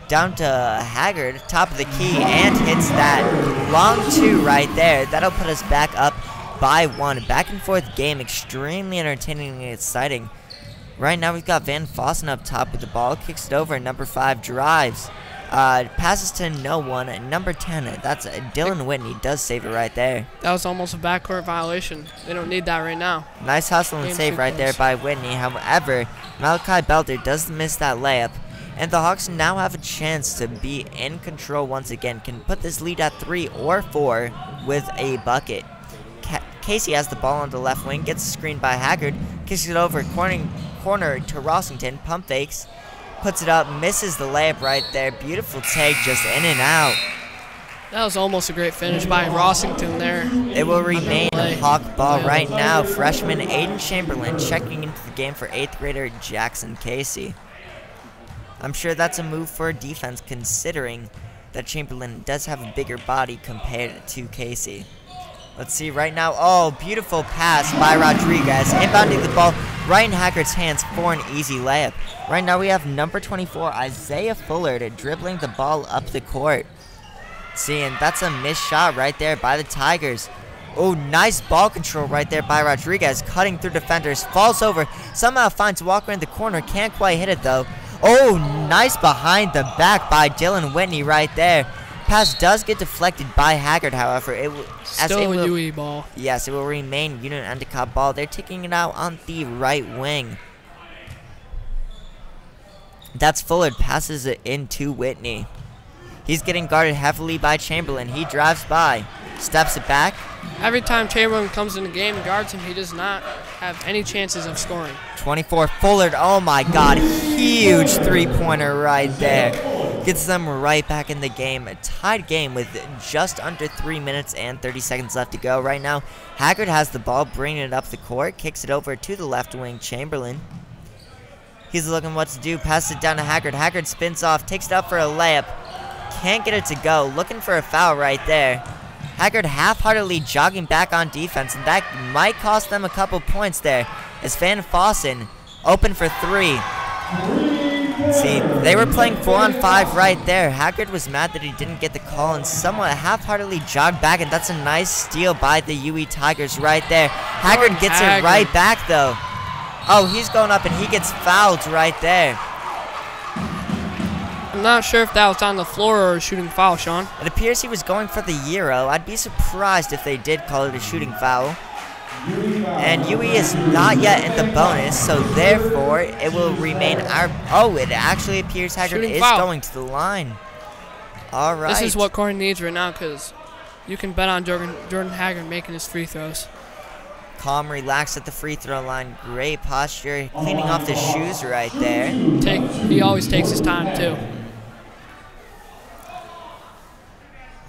Down to Haggard, top of the key, and hits that long 2 right there. That'll put us back up by 1. Back and forth game, extremely entertaining and exciting. Right now we've got Van Fossen up top with the ball. Kicks it over, number 5 drives. Passes to no one. Number 10, that's Dylan Whitney, does save it right there. That was almost a backcourt violation. They don't need that right now. Nice hustle and save right there by Whitney. However, Malachi Belder does miss that layup. And the Hawks now have a chance to be in control once again. Can put this lead at 3 or 4 with a bucket. Casey has the ball on the left wing, gets screened by Haggard, kicks it over, corner to Rossington, pump fakes, puts it up, misses the layup right there. Beautiful take, just in and out. That was almost a great finish by Rossington there. It will remain Hawk ball right now. Freshman Aiden Chamberlain checking into the game for 8th grader Jackson Casey. I'm sure that's a move for defense considering that Chamberlain does have a bigger body compared to Casey. Let's see right now. Oh, beautiful pass by Rodriguez. Inbounding the ball right in Haggard's hands for an easy layup. Right now we have number 24, Isaiah Fullard, dribbling the ball up the court. See, and that's a missed shot right there by the Tigers. Oh, nice ball control right there by Rodriguez, cutting through defenders, falls over, somehow finds Walker in the corner, can't quite hit it though. Oh, nice behind the back by Dylan Whitney right there. Pass does get deflected by Haggard, however. Still a UE ball. Yes, it will remain Union Endicott ball. They're taking it out on the right wing. That's Fullard, passes it into Whitney. He's getting guarded heavily by Chamberlain. He drives by, steps it back. Every time Chamberlain comes in the game and guards him, he does not have any chances of scoring. 24, Fullard, oh my god, huge three-pointer right there. Gets them right back in the game. A tied game with just under 3 minutes and 30 seconds left to go. Right now, Haggard has the ball, bringing it up the court, kicks it over to the left wing, Chamberlain. He's looking what to do, passes it down to Haggard. Haggard spins off, takes it up for a layup. Can't get it to go, looking for a foul right there. Haggard half-heartedly jogging back on defense, and that might cost them a couple points there. As Van Fossen open for three. See, they were playing 4-on-5 right there. Haggard was mad that he didn't get the call and somewhat half-heartedly jogged back, and that's a nice steal by the UE Tigers right there. Haggard gets it right back, though. Oh, he's going up, and he gets fouled right there. I'm not sure if that was on the floor or a shooting foul, Sean. It appears he was going for the Euro. I'd be surprised if they did call it a shooting foul. And UE is not yet in the bonus, so therefore it will remain our... Oh, it actually appears Haggard is going to the line. All right. This is what Corey needs right now, because you can bet on Jordan Haggard making his free throws. Calm, relaxed at the free throw line. Great posture, cleaning off the shoes right there. He always takes his time, too.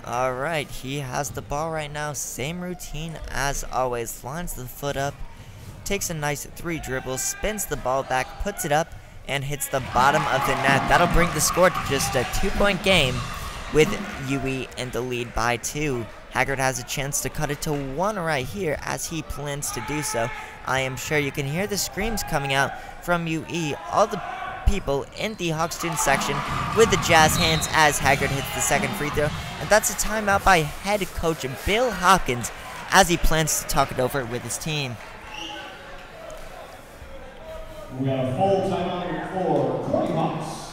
All right, he has the ball right now. Same routine as always. Lines the foot up, takes a nice 3 dribbles, spins the ball back, puts it up, and hits the bottom of the net. That'll bring the score to just a 2-point game with UE in the lead by 2. Haggard has a chance to cut it to 1 right here as he plans to do so. I am sure you can hear the screams coming out from UE. All the people in the Hawk student section with the jazz hands as Haggard hits the second free throw. And that's a timeout by head coach Bill Hopkins as he plans to talk it over with his team. We got a full timeout for Corey Hawks.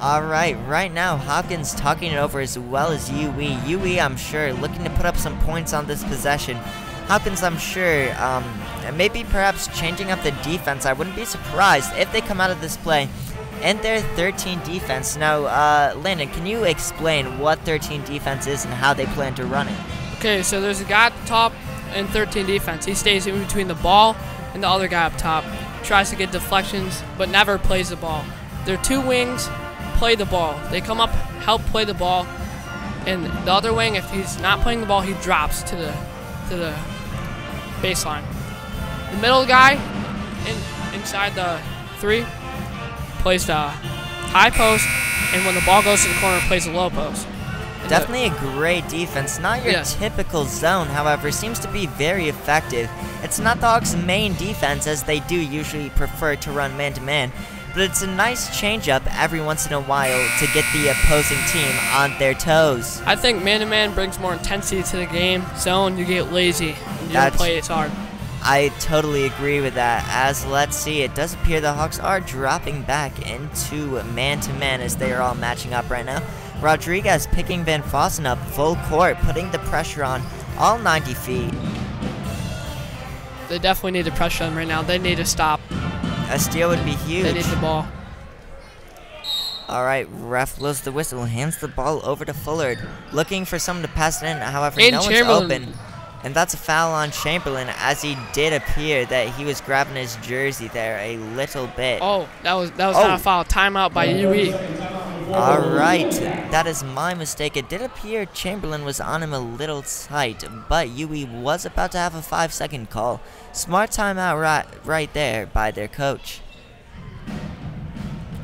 Alright, right now Hopkins talking it over as well as UE. UE, I'm sure, looking to put up some points on this possession. Hopkins, I'm sure, maybe perhaps changing up the defense. I wouldn't be surprised if they come out of this play and their 13 defense. Now, Landon, can you explain what 13 defense is and how they plan to run it? Okay, so there's a guy at the top in 13 defense. He stays in between the ball and the other guy up top. Tries to get deflections, but never plays the ball. Their 2 wings play the ball. They come up, help play the ball, and the other wing, if he's not playing the ball, he drops to the baseline. The middle guy inside the 3 plays the high post, and when the ball goes to the corner, plays the low post. And definitely a great defense. Not your typical zone, however, seems to be very effective. It's not the Hawks' main defense, as they do usually prefer to run man-to-man, but it's a nice change-up every once in a while to get the opposing team on their toes. I think man-to-man brings more intensity to the game. Zone, you get lazy. You don't play as hard. I totally agree with that, as let's see, it does appear the Hawks are dropping back into man-to-man as they are all matching up right now. Rodriguez picking Van Fossen up full court, putting the pressure on all 90 feet. They definitely need to pressure them right now. They need to stop. A steal would be huge. They need the ball. All right, ref blows the whistle, hands the ball over to Fullard, looking for someone to pass it in. However, no one's open. And that's a foul on Chamberlain, as he did appear that he was grabbing his jersey there a little bit. Oh, that was not a foul. Timeout by UE. All right, that is my mistake. It did appear Chamberlain was on him a little tight, but UE was about to have a 5-second call. Smart timeout right there by their coach.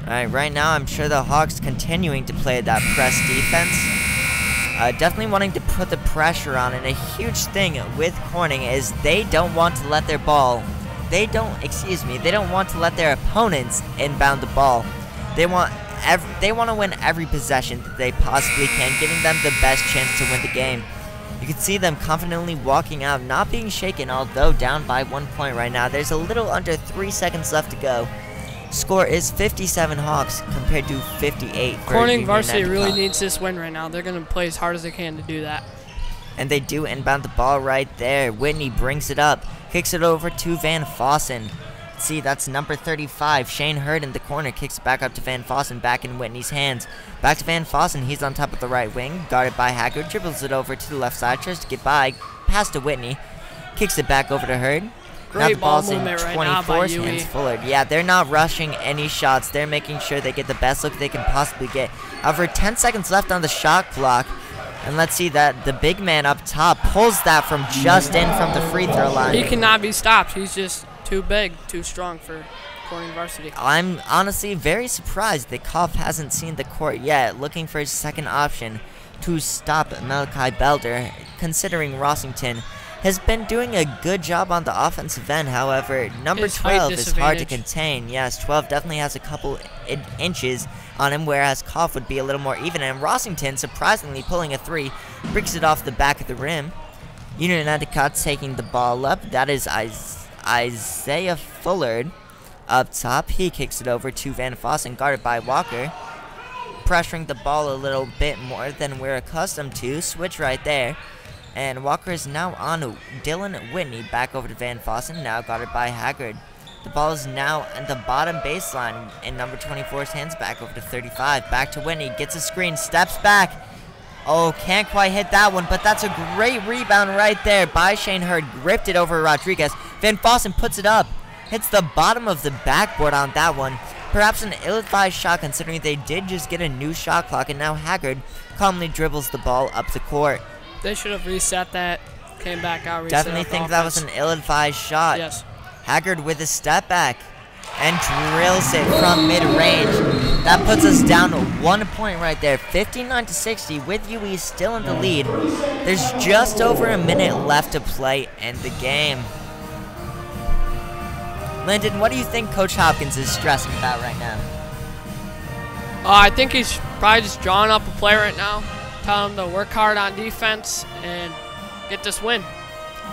Alright, right now I'm sure the Hawks continuing to play that press defense. Definitely wanting to put the pressure on, and a huge thing with Corning is they don't want to let their ball, they don't want to let their opponents inbound the ball. They want to win every possession that they possibly can, giving them the best chance to win the game. You can see them confidently walking out, not being shaken, although down by 1 point right now. There's a little under 3 seconds left to go. Score is 57 Hawks compared to 58 for Corning Varsity Union really Endicott. needs this win right now. They're going to play as hard as they can to do that. And they do inbound the ball right there. Whitney brings it up, kicks it over to Van Fossen. See, that's number 35. Shane Hurd in the corner kicks it back up to Van Fossen, back in Whitney's hands. Back to Van Fossen. He's on top of the right wing, guarded by Haggard. Dribbles it over to the left side, tries to get by, pass to Whitney, kicks it back over to Hurd. Now the Great ball ball's in movement right now by 24's UE. hands Fullard. Yeah, they're not rushing any shots. They're making sure they get the best look they can possibly get. However, 10 seconds left on the shot clock. And let's see that the big man up top pulls that from just in from the free throw line. He cannot be stopped. He's just too big, too strong for Corning Varsity. I'm honestly very surprised that Koff hasn't seen the court yet, looking for his second option to stop Malachi Belder, considering Rossington has been doing a good job on the offensive end. However, number His height 12 is hard to disadvantage. contain. Yes, 12 definitely has a couple inches on him, whereas Koff would be a little more even. And Rossington, surprisingly pulling a 3, breaks it off the back of the rim. Union Endicott taking the ball up. That is Isaiah Fullard up top. He kicks it over to Van Fossen, guarded by Walker. Pressuring the ball a little bit more than we're accustomed to. Switch right there. And Walker is now on Dylan Whitney, back over to Van Fossen, now guarded by Haggard. The ball is now at the bottom baseline in number 24's hands, back over to 35. Back to Whitney, gets a screen, steps back. Oh, can't quite hit that one, but that's a great rebound right there by Shane Hurd. Ripped it over Rodriguez. Van Fossen puts it up. Hits the bottom of the backboard on that one. Perhaps an ill-advised shot, considering they did just get a new shot clock, and now Haggard calmly dribbles the ball up the court. They should have reset that, came back out, reset Definitely up think that was offense. an ill-advised shot. Yes. Haggard with a step back and drills it from mid-range. That puts us down 1 point right there, 59-60, with UE still in the lead. There's just over a minute left to play in the game. Lyndon, what do you think Coach Hopkins is stressing about right now? I think he's probably just drawing up a play right now, telling him to work hard on defense and get this win.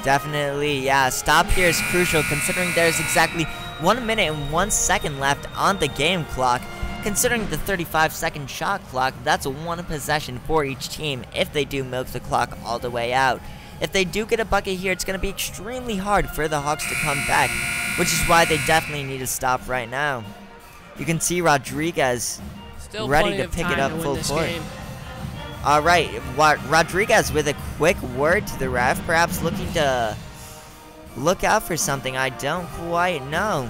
Definitely, yeah. Stop here is crucial, considering there's exactly 1 minute and 1 second left on the game clock. Considering the 35-second shot clock, that's one possession for each team if they do milk the clock all the way out. If they do get a bucket here, it's going to be extremely hard for the Hawks to come back, which is why they definitely need to stop right now. You can see Rodriguez Still ready plenty to of pick time it up to win full this court. game. All right, Rodriguez with a quick word to the ref, perhaps looking to look out for something. I don't quite know.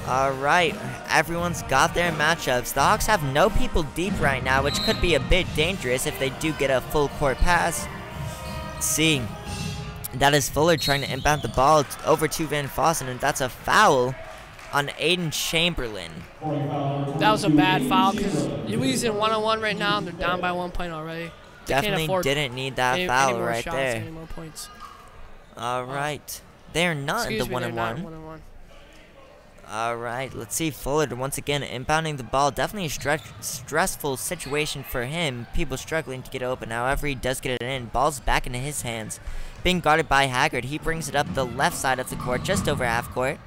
All right, everyone's got their matchups. The Hawks have no people deep right now, which could be a bit dangerous if they do get a full court pass. Let's see. That is Fuller trying to inbound the ball over to Van Fossen, and that's a foul on Aiden Chamberlain. That was a bad foul because UE's in one-on-one right now and they're down by 1 point already. They can't Definitely afford didn't need that any foul more right shots, there. Any more points. All right. They're not in the Excuse me, they're not in 1-on-1. one-on-one. All right, let's see. Fuller once again inbounding the ball. Definitely a stressful situation for him. People struggling to get open. However, he does get it in. Ball's back into his hands. Being guarded by Haggard. He brings it up the left side of the court, just over half court.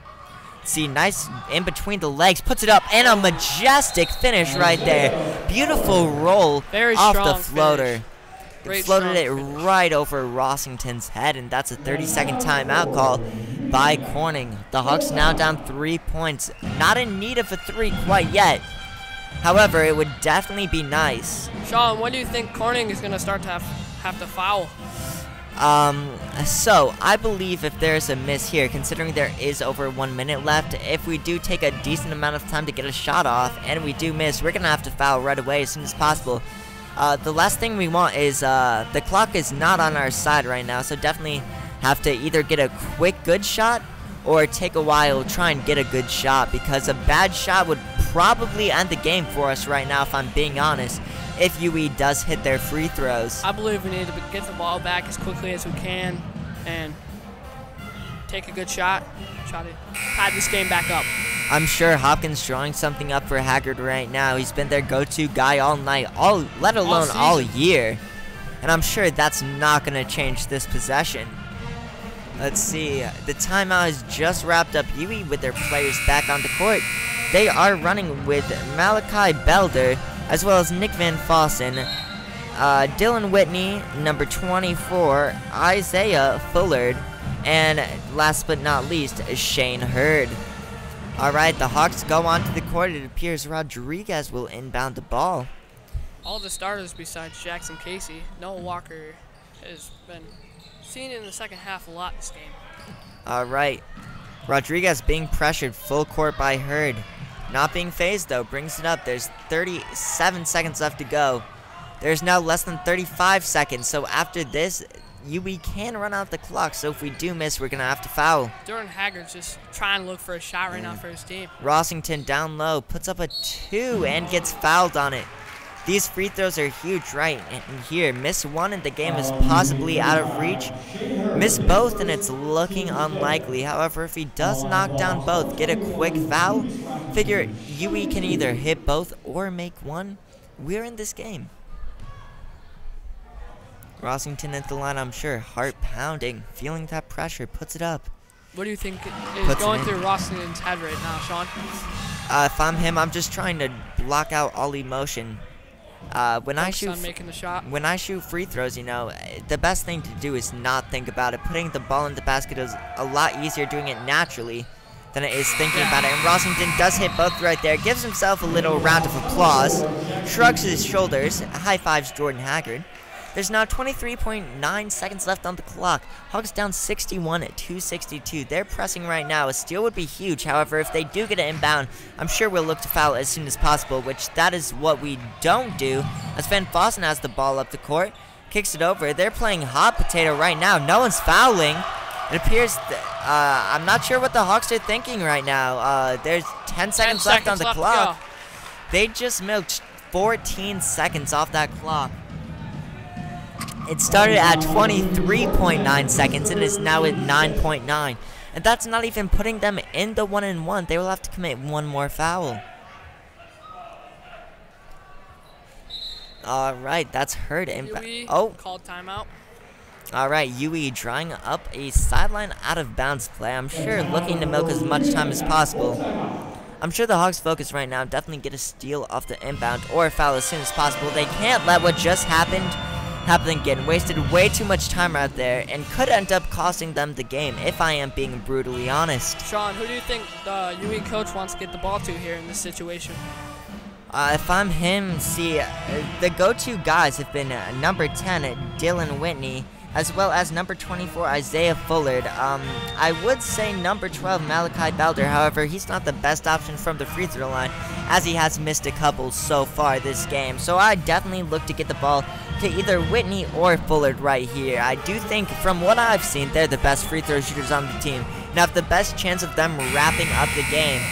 See, nice in between the legs. Puts it up, and a majestic finish right there. Beautiful roll Very off the strong floater. finish. Great Floated strong it finish. right over Rossington's head, and that's a 30-second timeout call by Corning. The Hawks now down 3 points. Not in need of a 3 quite yet. However, it would definitely be nice. Sean, when do you think Corning is going to start to have to foul? So I believe if there's a miss here, considering there is over 1 minute left, if we do take a decent amount of time to get a shot off and we do miss, we're gonna have to foul right away as soon as possible. The last thing we want is the clock is not on our side right now, so definitely have to either get a quick good shot or take a while, try and get a good shot, because a bad shot would probably end the game for us right now, if I'm being honest, if UE does hit their free throws. I believe we need to get the ball back as quickly as we can and take a good shot. Try to tie this game back up. I'm sure Hopkins drawing something up for Haggard right now. He's been their go-to guy all night, let alone all year. And I'm sure that's not going to change this possession. Let's see. The timeout has just wrapped up. UE with their players back on the court. They are running with Malachi Belder as well as Nick Van Fossen, Dylan Whitney, number 24, Isaiah Fullard, and last but not least, Shane Hurd. All right, the Hawks go onto the court. It appears Rodriguez will inbound the ball. All the starters besides Jackson Casey, Noah Walker has been seen in the second half a lot this game. All right, Rodriguez being pressured full court by Hurd. Not being phased though, brings it up. There's 37 seconds left to go. There's now less than 35 seconds, so after this, we can run out the clock, so if we do miss, we're going to have to foul. Jordan Haggard's just trying to look for a shot right now for his team. Rossington down low, puts up a 2 and gets fouled on it. These free throws are huge right in here. Miss one and the game is possibly out of reach. Miss both and it's looking unlikely. However, if he does knock down both, get a quick foul, figure UE can either hit both or make one. We're in this game. Rossington at the line, I'm sure, heart pounding, feeling that pressure, puts it up. What do you think is going through Rossington's head right now, Sean? If I'm him, I'm just trying to block out all emotion. When I shoot free throws, you know, the best thing to do is not think about it. Putting the ball in the basket is a lot easier doing it naturally than it is thinking about it. And Rossington does hit both right there, gives himself a little round of applause, shrugs his shoulders, high fives Jordan Haggard. There's now 23.9 seconds left on the clock. Hawks down 61 at 262. They're pressing right now. A steal would be huge. However, if they do get it inbound, I'm sure we'll look to foul as soon as possible, which that is what we don't do. As Van Fossen has the ball up the court, kicks it over. They're playing hot potato right now. No one's fouling. It appears, I'm not sure what the Hawks are thinking right now. There's 10 seconds left on the clock. They just milked 14 seconds off that clock. It started at 23.9 seconds and is now at 9.9. And that's not even putting them in the 1-and-1. They will have to commit one more foul. All right, that's Hurd. Called timeout. All right, UE drawing up a sideline out of bounds play. I'm sure looking to milk as much time as possible. I'm sure the Hawks' focus right now definitely get a steal off the inbound or a foul as soon as possible. They can't let what just happened happen again. Wasted way too much time out there and could end up costing them the game, if I am being brutally honest. Sean, who do you think the UE coach wants to get the ball to here in this situation? If I'm him, see, the go-to guys have been number 10, Dylan Whitney, as well as number 24, Isaiah Fullard. I would say number 12, Malachi Belder. However, he's not the best option from the free throw line, as he has missed a couple so far this game. So I definitely look to get the ball to either Whitney or Fullard right here. I do think, from what I've seen, they're the best free throw shooters on the team and have the best chance of them wrapping up the game.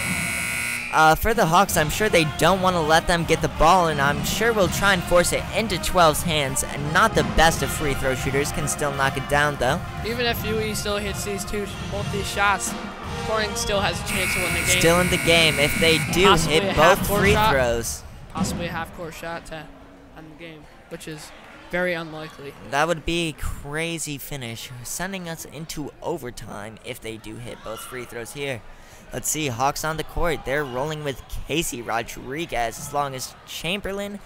For the Hawks, I'm sure they don't want to let them get the ball, and I'm sure we'll try and force it into 12's hands. And not the best of free throw shooters, can still knock it down though. Even if UE still hits both these shots, Corning still has a chance to win the game. Still in the game if they do hit both free throws. Possibly a half-court shot to end the game, which is very unlikely. That would be a crazy finish, sending us into overtime if they do hit both free throws here. Let's see, Hawks on the court. They're rolling with Casey, Rodriguez, as long as Chamberlain,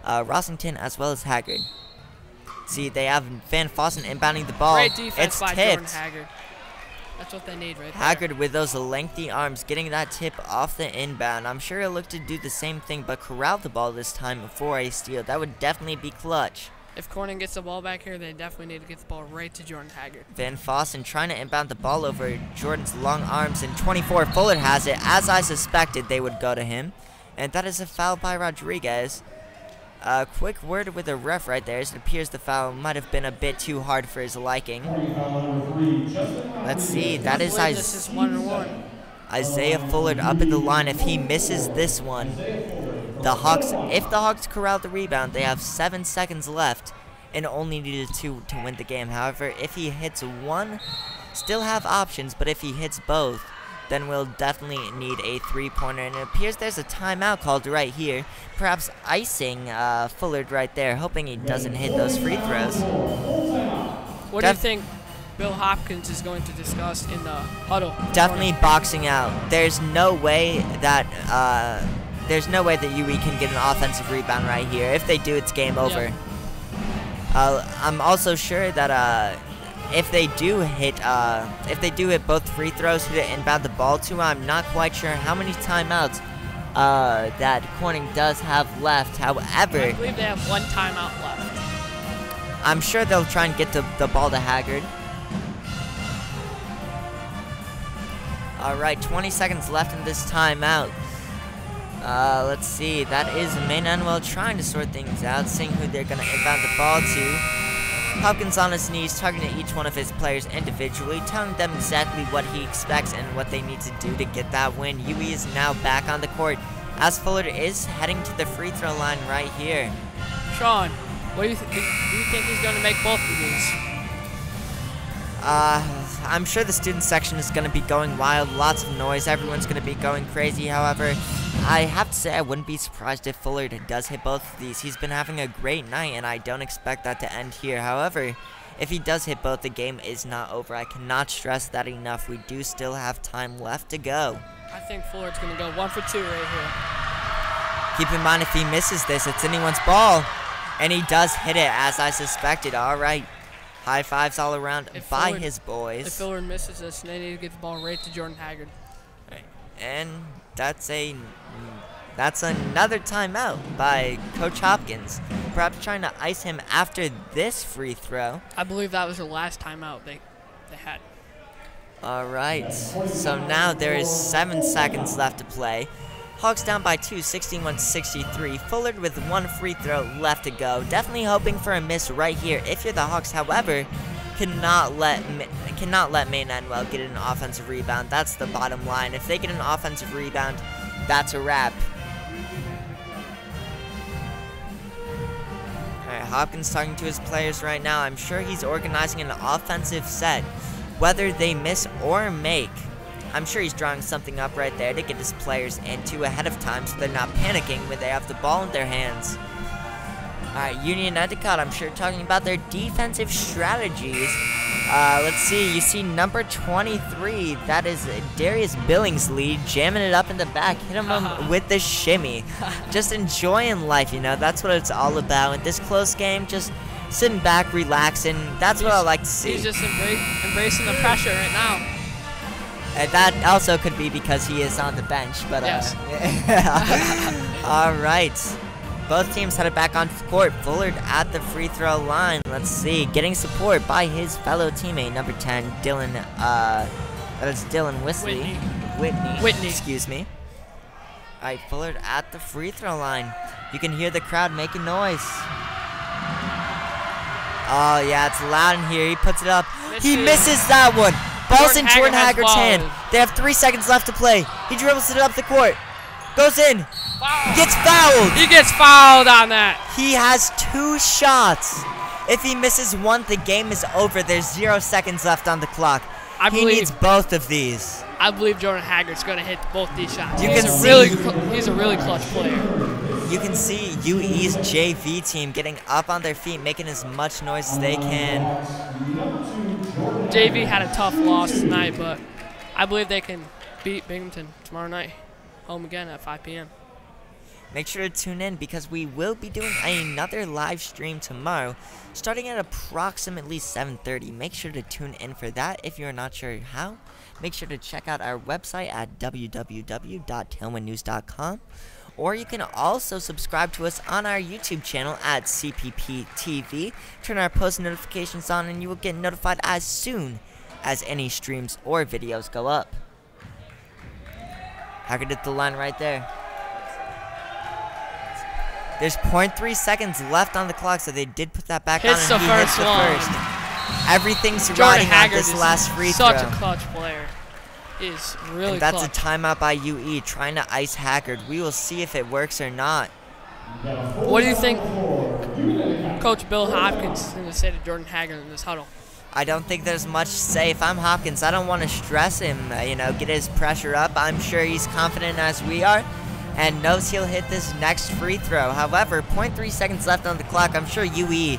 Rossington, as well as Haggard. See, they have Van Fossen inbounding the ball. Great defense by tipped. Jordan Haggard. That's what they need right there. Haggard with those lengthy arms, getting that tip off the inbound. I'm sure he'll look to do the same thing, but corral the ball this time for a steal. That would definitely be clutch. If Corning gets the ball back here, they definitely need to get the ball right to Jordan Haggard. Van Fossen trying to inbound the ball over Jordan's long arms, and 24 Fullard has it. As I suspected, they would go to him. And that is a foul by Rodriguez. Quick word with the ref right there, as it appears the foul might have been a bit too hard for his liking. Let's see, that is this is 1-1. Isaiah Fullard up in the line. If he misses this one, if the Hawks corral the rebound, they have 7 seconds left and only needed 2 to win the game. However, if he hits one, still have options, but if he hits both, then we'll definitely need a 3-pointer. And it appears there's a timeout called right here, perhaps icing Fullard right there, hoping he doesn't hit those free throws. What do you think Bill Hopkins is going to discuss in the huddle? Definitely boxing out. There's no way that UE can get an offensive rebound right here. If they do, it's game over. Yep. I'm also sure that if they do hit both free throws, who to inbound the ball to, I'm not quite sure how many timeouts that Corning does have left. However, I believe they have 1 timeout left. I'm sure they'll try and get the ball to Haggard. All right, 20 seconds left in this timeout. Let's see. That is Manuel trying to sort things out, seeing who they're going to inbound the ball to. Hopkins on his knees, targeting each one of his players individually, telling them exactly what he expects and what they need to do to get that win. UE is now back on the court, as Fullard is heading to the free throw line right here. Sean, what do you think he's going to make both of these? I'm sure the student section is going to be going wild, lots of noise, everyone's going to be going crazy. However, I have to say I wouldn't be surprised if Fullard does hit both of these. He's been having a great night, and I don't expect that to end here. However, if he does hit both, the game is not over. I cannot stress that enough. We do still have time left to go. I think Fullard's going to go 1 for 2 right here. Keep in mind, if he misses this, it's anyone's ball. And he does hit it, as I suspected. All right. High fives all around by his boys. If Fullard misses this, they need to get the ball right to Jordan Haggard. Right. And that's another timeout by Coach Hopkins. Perhaps trying to ice him after this free throw. I believe that was the last timeout they had. All right. So now there is 7 seconds left to play. Hawks down by 2, 61-63. Fullard with 1 free throw left to go. Definitely hoping for a miss right here if you're the Hawks. However, cannot let Manuel get an offensive rebound. That's the bottom line. If they get an offensive rebound, that's a wrap. All right, Hopkins talking to his players right now. I'm sure he's organizing an offensive set, whether they miss or make. I'm sure he's drawing something up right there to get his players into ahead of time so they're not panicking when they have the ball in their hands. Alright, Union Endicott, I'm sure, talking about their defensive strategies. Let's see, you see number 23, that is Darius Billingsley, jamming it up in the back, hitting him with the shimmy. Just enjoying life, you know, that's what it's all about. In this close game, just sitting back, relaxing, that's what I like to see. He's just embracing the pressure right now. That also could be because he is on the bench, but yes. All right. Both teams headed back on court. Fullard at the free throw line. Let's see, getting support by his fellow teammate, number 10, Dylan. That is Dylan Whitney. Excuse me. All right, Fullard at the free throw line. You can hear the crowd making noise. Oh yeah, it's loud in here. He puts it up. He misses that one. Ball's in Jordan Haggard's hand. They have 3 seconds left to play. He dribbles it up the court. Goes in. Foul. Gets fouled. He gets fouled on that. He has 2 shots. If he misses one, the game is over. There's 0 seconds left on the clock. He needs both of these. I believe Jordan Haggard's going to hit both these shots. He's a really clutch player. You can see UE's JV team getting up on their feet, making as much noise as they can. JV had a tough loss tonight, but I believe they can beat Binghamton tomorrow night, home again at 5 p.m. Make sure to tune in because we will be doing another live stream tomorrow, starting at approximately 7:30. Make sure to tune in for that. If you're not sure how, make sure to check out our website at www.tailwindnews.com. Or you can also subscribe to us on our YouTube channel at CPPtv. Turn our post notifications on and you will get notified as soon as any streams or videos go up. Haggard at the line right there. There's 0.3 seconds left on the clock, so they did put that back on, and he hits the first. Everything's riding on this last free throw. Such a clutch player. is really And that's clutch. a timeout by UE trying to ice Haggard. We will see if it works or not. What do you think Coach Bill Hopkins is going to say to Jordan Haggard in this huddle? I don't think there's much to say. If I'm Hopkins, I don't want to stress him, get his pressure up. I'm sure he's confident as we are and knows he'll hit this next free throw. However, 0.3 seconds left on the clock. I'm sure UE,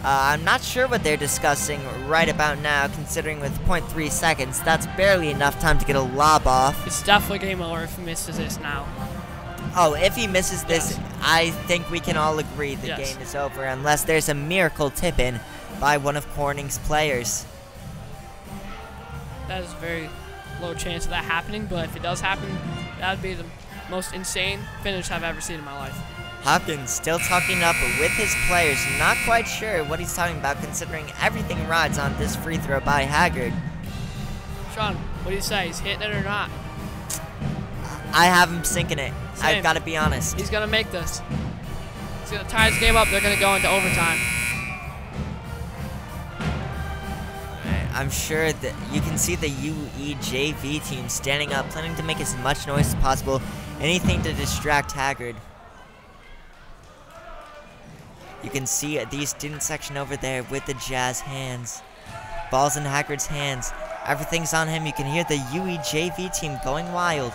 I'm not sure what they're discussing right about now, considering with 0.3 seconds, that's barely enough time to get a lob off. It's definitely game over if he misses this now. Oh, if he misses this, Yes. I think we can all agree the Yes. game is over unless there's a miracle tip-in by one of Corning's players. That is a very low chance of that happening, but if it does happen, that would be the most insane finish I've ever seen in my life. Hopkins still talking up with his players, not quite sure what he's talking about considering everything rides on this free throw by Haggard. Sean, what do you say? He's hitting it or not? I have him sinking it. Same. I've got to be honest. He's going to make this. He's going to tie this game up. They're going to go into overtime. I'm sure that you can see the UE JV team standing up, planning to make as much noise as possible, anything to distract Haggard. You can see the student section over there with the Jazz hands. Ball's in Haggard's hands. Everything's on him. You can hear the UE JV team going wild.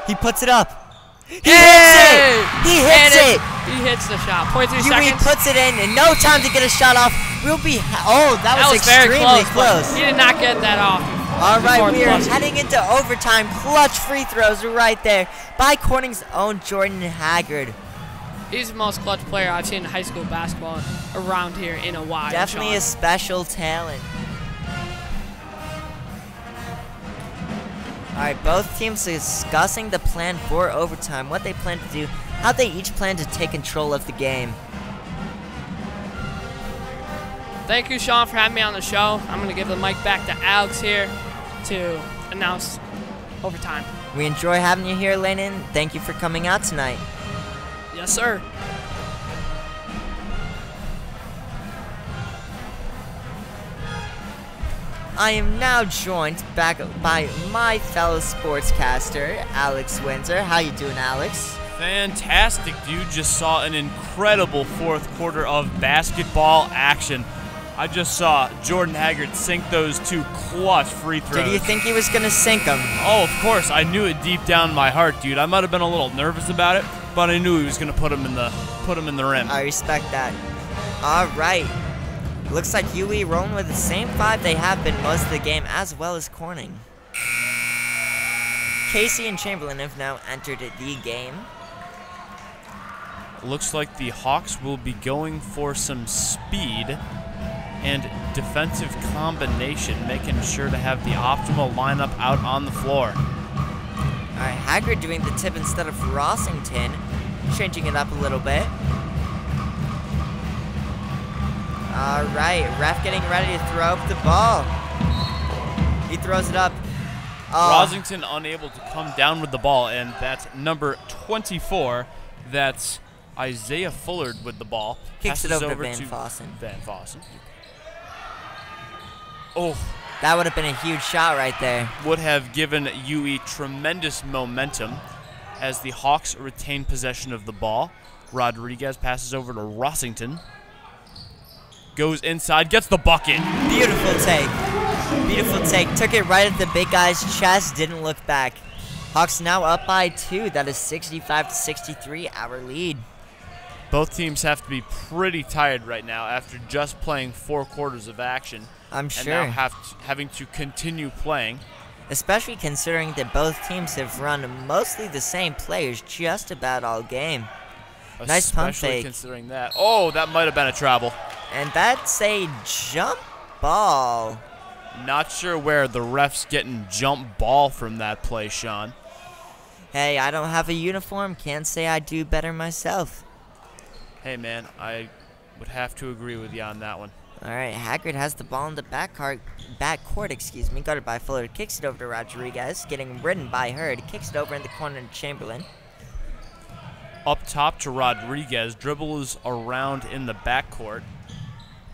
He puts it up. He hits it! He hits it! He hits the shot. 0.3 UE seconds. puts it in, and no time to get a shot off. We'll be. Oh, that was very extremely close. close. He did not get that off. All right, before the we are buzzer. heading into overtime. Clutch free throws right there by Corning's own Jordan Haggard. He's the most clutch player I've seen in high school basketball around here in a while. Definitely a Sean. special talent. All right, both teams discussing the plan for overtime, what they plan to do, how they each plan to take control of the game. Thank you, Sean, for having me on the show. I'm going to give the mic back to Alex here to announce overtime. We enjoy having you here, Lennon. Thank you for coming out tonight. Yes, sir. I am now joined back by my fellow sportscaster, Alex Windsor. How you doing, Alex? Fantastic, dude. Just saw an incredible fourth quarter of basketball action. I just saw Jordan Haggard sink those two clutch free throws. Did you think he was going to sink them? Oh, of course. I knew it deep down in my heart, dude. I might have been a little nervous about it, but I knew he was going to put him in the rim. I respect that. All right. Looks like UE rolling with the same five they have been most of the game, as well as Corning. Casey and Chamberlain have now entered the game. Looks like the Hawks will be going for some speed and defensive combination, making sure to have the optimal lineup out on the floor. All right, Haggard doing the tip instead of Rossington, changing it up a little bit. All right, ref getting ready to throw up the ball. He throws it up. Rosington unable to come down with the ball, and that's number 24. That's Isaiah Fullard with the ball. Kicks it Passes over to Van to Fossen. Van Fossen. Oh, That would have been a huge shot right there. would have given UE tremendous momentum as the Hawks retain possession of the ball. Rodriguez passes over to Rossington. Goes inside, gets the bucket. Beautiful take. Beautiful take. Took it right at the big guy's chest, didn't look back. Hawks now up by 2. That is 65-63, our lead. Both teams have to be pretty tired right now after just playing 4 quarters of action. I'm sure. And now having to continue playing. Especially considering that both teams have run mostly the same players just about all game. Nice pump Especially fake. considering that. Oh, that might have been a travel. And that's a jump ball. Not sure where the ref's getting jump ball from that play, Sean. Hey, I don't have a uniform. Can't say I do better myself. Hey, man, I would have to agree with you on that one. All right, Haggard has the ball in the backcourt, guarded by Fuller. Kicks it over to Rodriguez, getting ridden by Hurd. Kicks it over in the corner to Chamberlain. Up top to Rodriguez, dribbles around in the backcourt.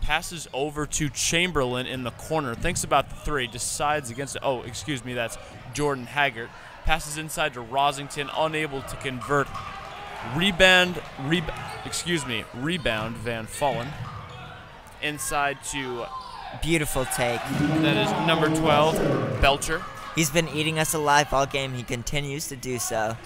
Passes over to Chamberlain in the corner. Thinks about the three. Decides against it. Oh, excuse me. That's Jordan Haggart. Passes inside to Rosington. Unable to convert. Rebound Van Fallen. Inside to... Beautiful take. That is number 12, Belcher. He's been eating us alive all game. He continues to do so.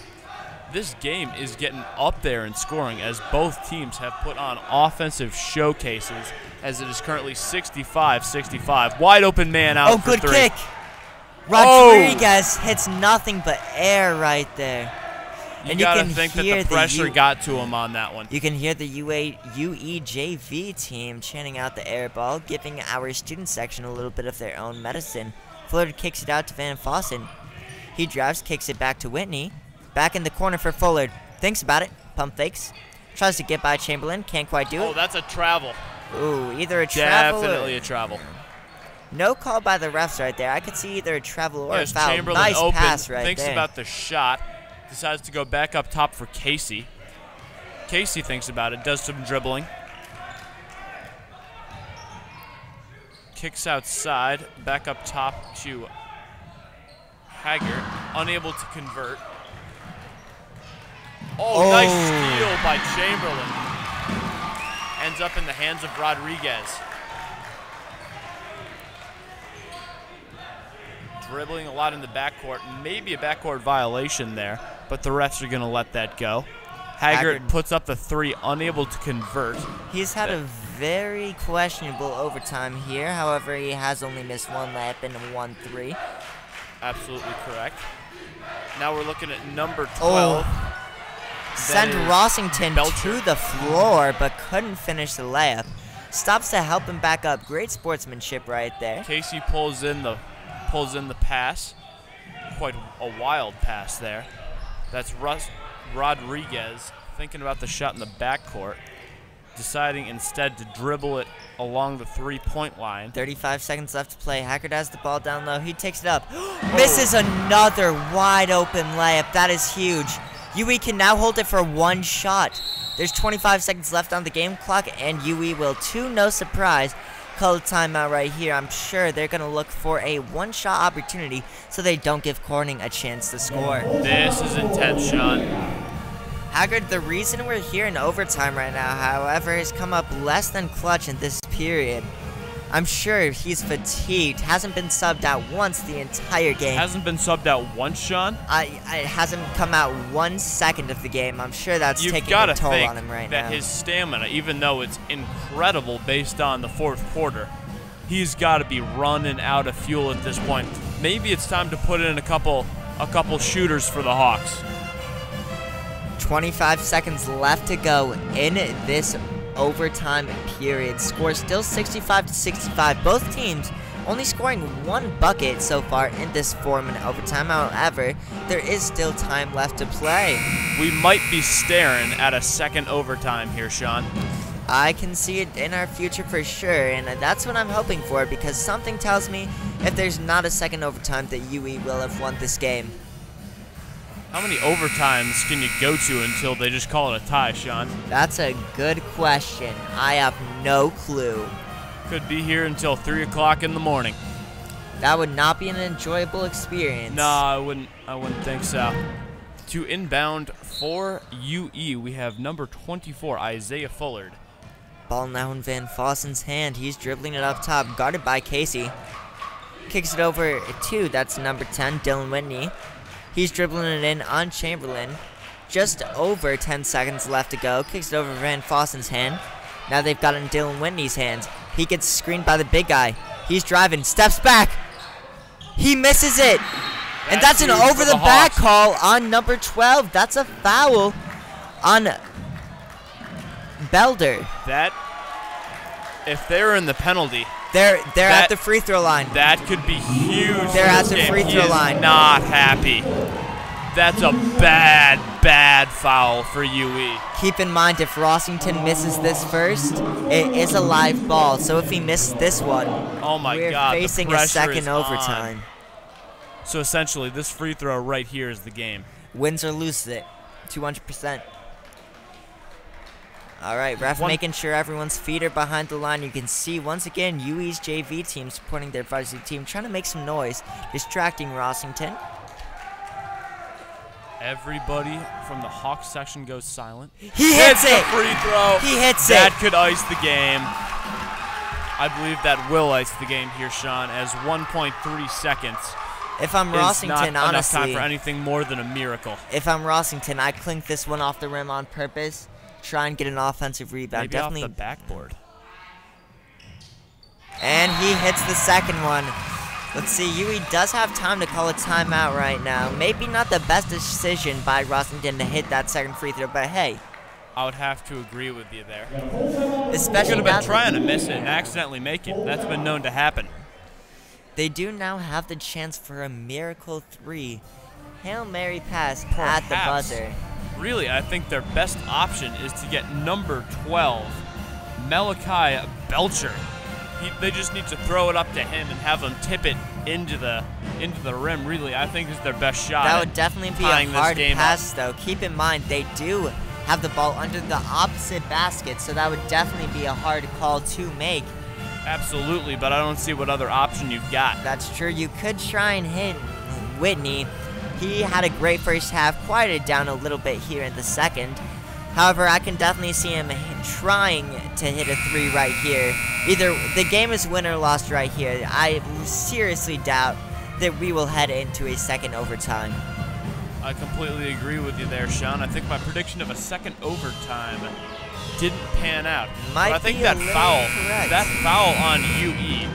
This game is getting up there in scoring as both teams have put on offensive showcases as it is currently 65-65. Wide open man out for good three. kick. Rodriguez hits nothing but air right there. You and gotta you can think that hear the pressure got to him on that one. You can hear the UEJV team chanting out the air ball, giving our student section a little bit of their own medicine. Fuller kicks it out to Van Fossen. He drives, kicks it back to Whitney. Back in the corner for Fuller. Thinks about it. Pump fakes. Tries to get by Chamberlain. Can't quite do it. Oh, that's a travel. Ooh, either a travel Definitely a travel. No call by the refs right there. I could see either a travel or a foul. Chamberlain Nice open, pass right thinks there. about the shot. Decides to go back up top for Casey. Casey thinks about it. Does some dribbling. Kicks outside. Back up top to Haggart. Unable to convert. Oh, nice steal by Chamberlain. Ends up in the hands of Rodriguez. Dribbling a lot in the backcourt. Maybe a backcourt violation there, but the refs are going to let that go. Haggart puts up the three, unable to convert. He's had a very questionable overtime here. However, he has only missed one layup and one three. Absolutely correct. Now we're looking at number 12. Sent Rossington to the floor, but couldn't finish the layup. Stops to help him back up. Great sportsmanship right there. Casey pulls in the pass. Quite a wild pass there. That's Rodriguez thinking about the shot in the backcourt. Deciding instead to dribble it along the three-point line. 35 seconds left to play. Haggard has the ball down low. He takes it up. Misses another wide open layup. That is huge. UE can now hold it for one shot. There's 25 seconds left on the game clock, and UE will, to no surprise, call a timeout right here. I'm sure they're going to look for a one-shot opportunity so they don't give Corning a chance to score. This is intense, Sean. Haggard, the reason we're here in overtime right now, however, has come up less than clutch in this period. I'm sure he's fatigued. Hasn't been subbed out once the entire game. Hasn't been subbed out once, Sean? It hasn't come out 1 second of the game. I'm sure that's taking a toll on him right now. That his stamina, even though it's incredible based on the fourth quarter, he's got to be running out of fuel at this point. Maybe it's time to put in a couple shooters for the Hawks. 25 seconds left to go in this overtime period. Score still 65-65. Both teams only scoring one bucket so far in this 4-minute overtime. However, there is still time left to play. We might be staring at a second overtime here, Sean. I can see it in our future for sure, and that's what I'm hoping for, because something tells me if there's not a second overtime that UE will have won this game. How many overtimes can you go to until they just call it a tie, Sean? That's a good question. I have no clue. Could be here until 3 o'clock in the morning. That would not be an enjoyable experience. No, I wouldn't think so. To inbound for UE, we have number 24, Isaiah Fullard. Ball now in Van Fossen's hand. He's dribbling it up top, guarded by Casey. Kicks it over to, that's number 10, Dylan Whitney. He's dribbling it in on Chamberlain. Just over 10 seconds left to go. Kicks it over Van Fossen's hand. Now they've got it in Dylan Whitney's hands. He gets screened by the big guy. He's driving, steps back. He misses it. And that's an over-the-back call on number 12. That's a foul on Belder. That, if they're in the penalty, they're at the free throw line. That could be huge. They're at the free throw line. Not happy. That's a bad foul for UE. Keep in mind, if Rossington misses this first, it is a live ball. So if he misses this one, oh my we're God, facing a second overtime. So essentially, this free throw right here is the game. Wins or loses it, 200%. All right, ref making sure everyone's feet are behind the line. You can see, once again, UE's JV team supporting their varsity team, trying to make some noise, distracting Rossington. Everybody from the Hawks section goes silent. He hits it! The free throw. He hits it! That could ice the game. I believe that will ice the game here, Sean, as 1.3 seconds. If I'm Rossington, not enough honestly, time for anything more than a miracle. If I'm Rossington, I clink this one off the rim on purpose, try and get an offensive rebound. Maybe Definitely off the backboard. And he hits the second one. Let's see, UE does have time to call a timeout right now. Maybe not the best decision by Rossington to hit that second free throw, but hey. I would have to agree with you there. Especially could have been trying to miss it and accidentally make it. That's been known to happen. They do now have the chance for a miracle 3. Hail Mary pass Perhaps. at the buzzer. Really, I think their best option is to get number 12, Malachi Belcher. They just need to throw it up to him and have him tip it into the rim. Really, I think is their best shot. That would definitely be a hard pass, though. Keep in mind, they do have the ball under the opposite basket, so that would definitely be a hard call to make. Absolutely, but I don't see what other option you've got. That's true. You could try and hit Whitney. He had a great first half, quieted down a little bit here in the second. However, I can definitely see him trying to hit a 3 right here. Either the game is win or lost right here. I seriously doubt that we will head into a second overtime. I completely agree with you there, Sean. I think my prediction of a second overtime didn't pan out. Might but I think be that a little foul, incorrect. that foul on UE,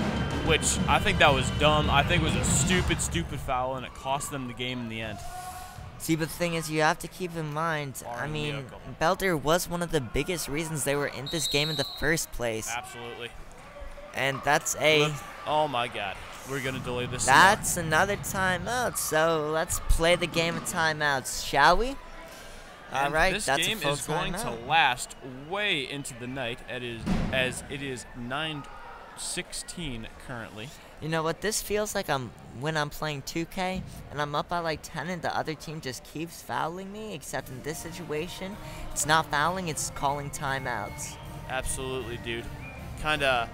which I think that was dumb. I think it was a stupid foul, and it cost them the game in the end. See, but the thing is, you have to keep in mind, I mean, Belter was one of the biggest reasons they were in this game in the first place. Absolutely. And that's a... Oh my God. We're going to delay this. That's another timeout. So let's play the game of timeouts, shall we? All right, this that's game a full is going to last way into the night, as it is 9:16 currently. You know what, this feels like when I'm playing 2K and I'm up by like 10 and the other team just keeps fouling me, except in this situation, it's not fouling, it's calling timeouts. Absolutely, dude. Kinda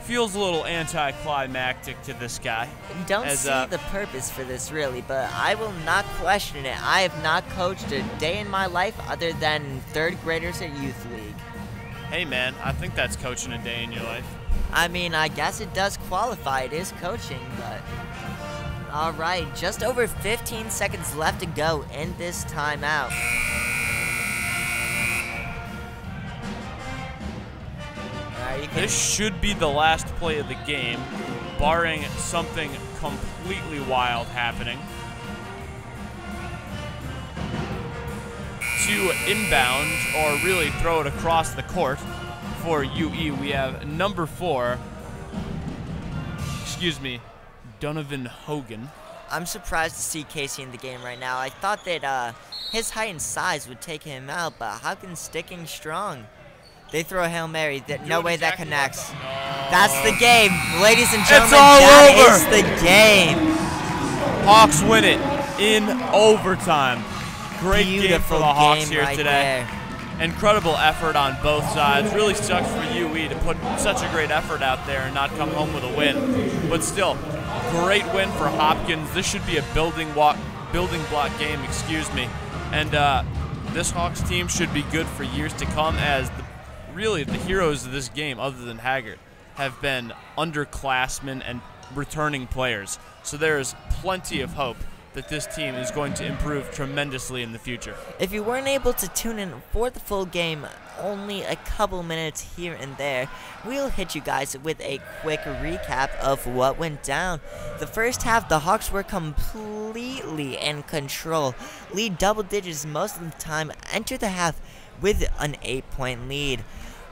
feels a little anticlimactic to this guy. Don't see the purpose for this really, but I will not question it. I have not coached a day in my life other than third graders at youth league. Hey man, I think that's coaching a day in your life. I mean, I guess it does qualify. It is coaching, but... All right, just over 15 seconds left to go in this timeout. This should be the last play of the game, barring something completely wild happening. To inbound, or really throw it across the court for UE, we have number 4, Donovan Hogan. I'm surprised to see Casey in the game right now. I thought that his height and size would take him out, but Hawkins sticking strong. They throw a Hail Mary. No way that connects. That's the game. Ladies and gentlemen, that is the game. Hawks win it in overtime. Great game for the Hawks here today. Incredible effort on both sides. Really sucks for UE to put such a great effort out there and not come home with a win. But still, great win for Hopkins. This should be a building block game, And this Hawks team should be good for years to come, as really the heroes of this game, other than Haggard, have been underclassmen and returning players. So there is plenty of hope that this team is going to improve tremendously in the future. If you weren't able to tune in for the full game, only a couple minutes here and there, we'll hit you guys with a quick recap of what went down. The first half, the Hawks were completely in control. Lead double digits most of the time, enter the half with an 8-point lead.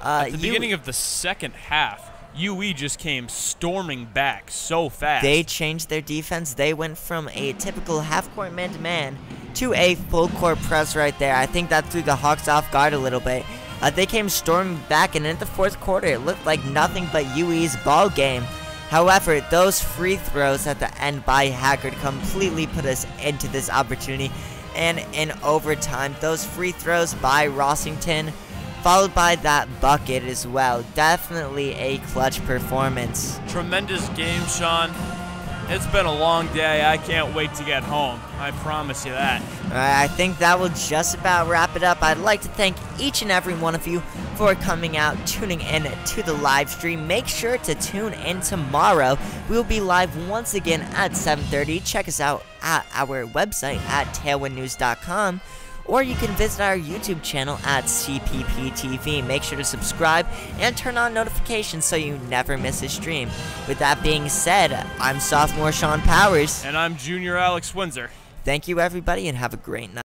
At the beginning of the second half, UE just came storming back so fast. They changed their defense. They went from a typical half-court man-to-man to a full-court press right there. I think that threw the Hawks off guard a little bit. They came storming back, and in the fourth quarter, it looked like nothing but UE's ball game. However, those free throws at the end by Haggard completely put us into this opportunity. And in overtime, those free throws by Rossington followed by that bucket as well. Definitely a clutch performance. Tremendous game, Sean. It's been a long day. I can't wait to get home. I promise you that. All right, I think that will just about wrap it up. I'd like to thank each and every one of you for coming out, tuning in to the live stream. Make sure to tune in tomorrow. We'll be live once again at 7:30. Check us out at our website at tailwindnews.com. Or you can visit our YouTube channel at CPPtv. Make sure to subscribe and turn on notifications so you never miss a stream. With that being said, I'm sophomore Sean Powers. And I'm junior Alex Windsor. Thank you, everybody, and have a great night.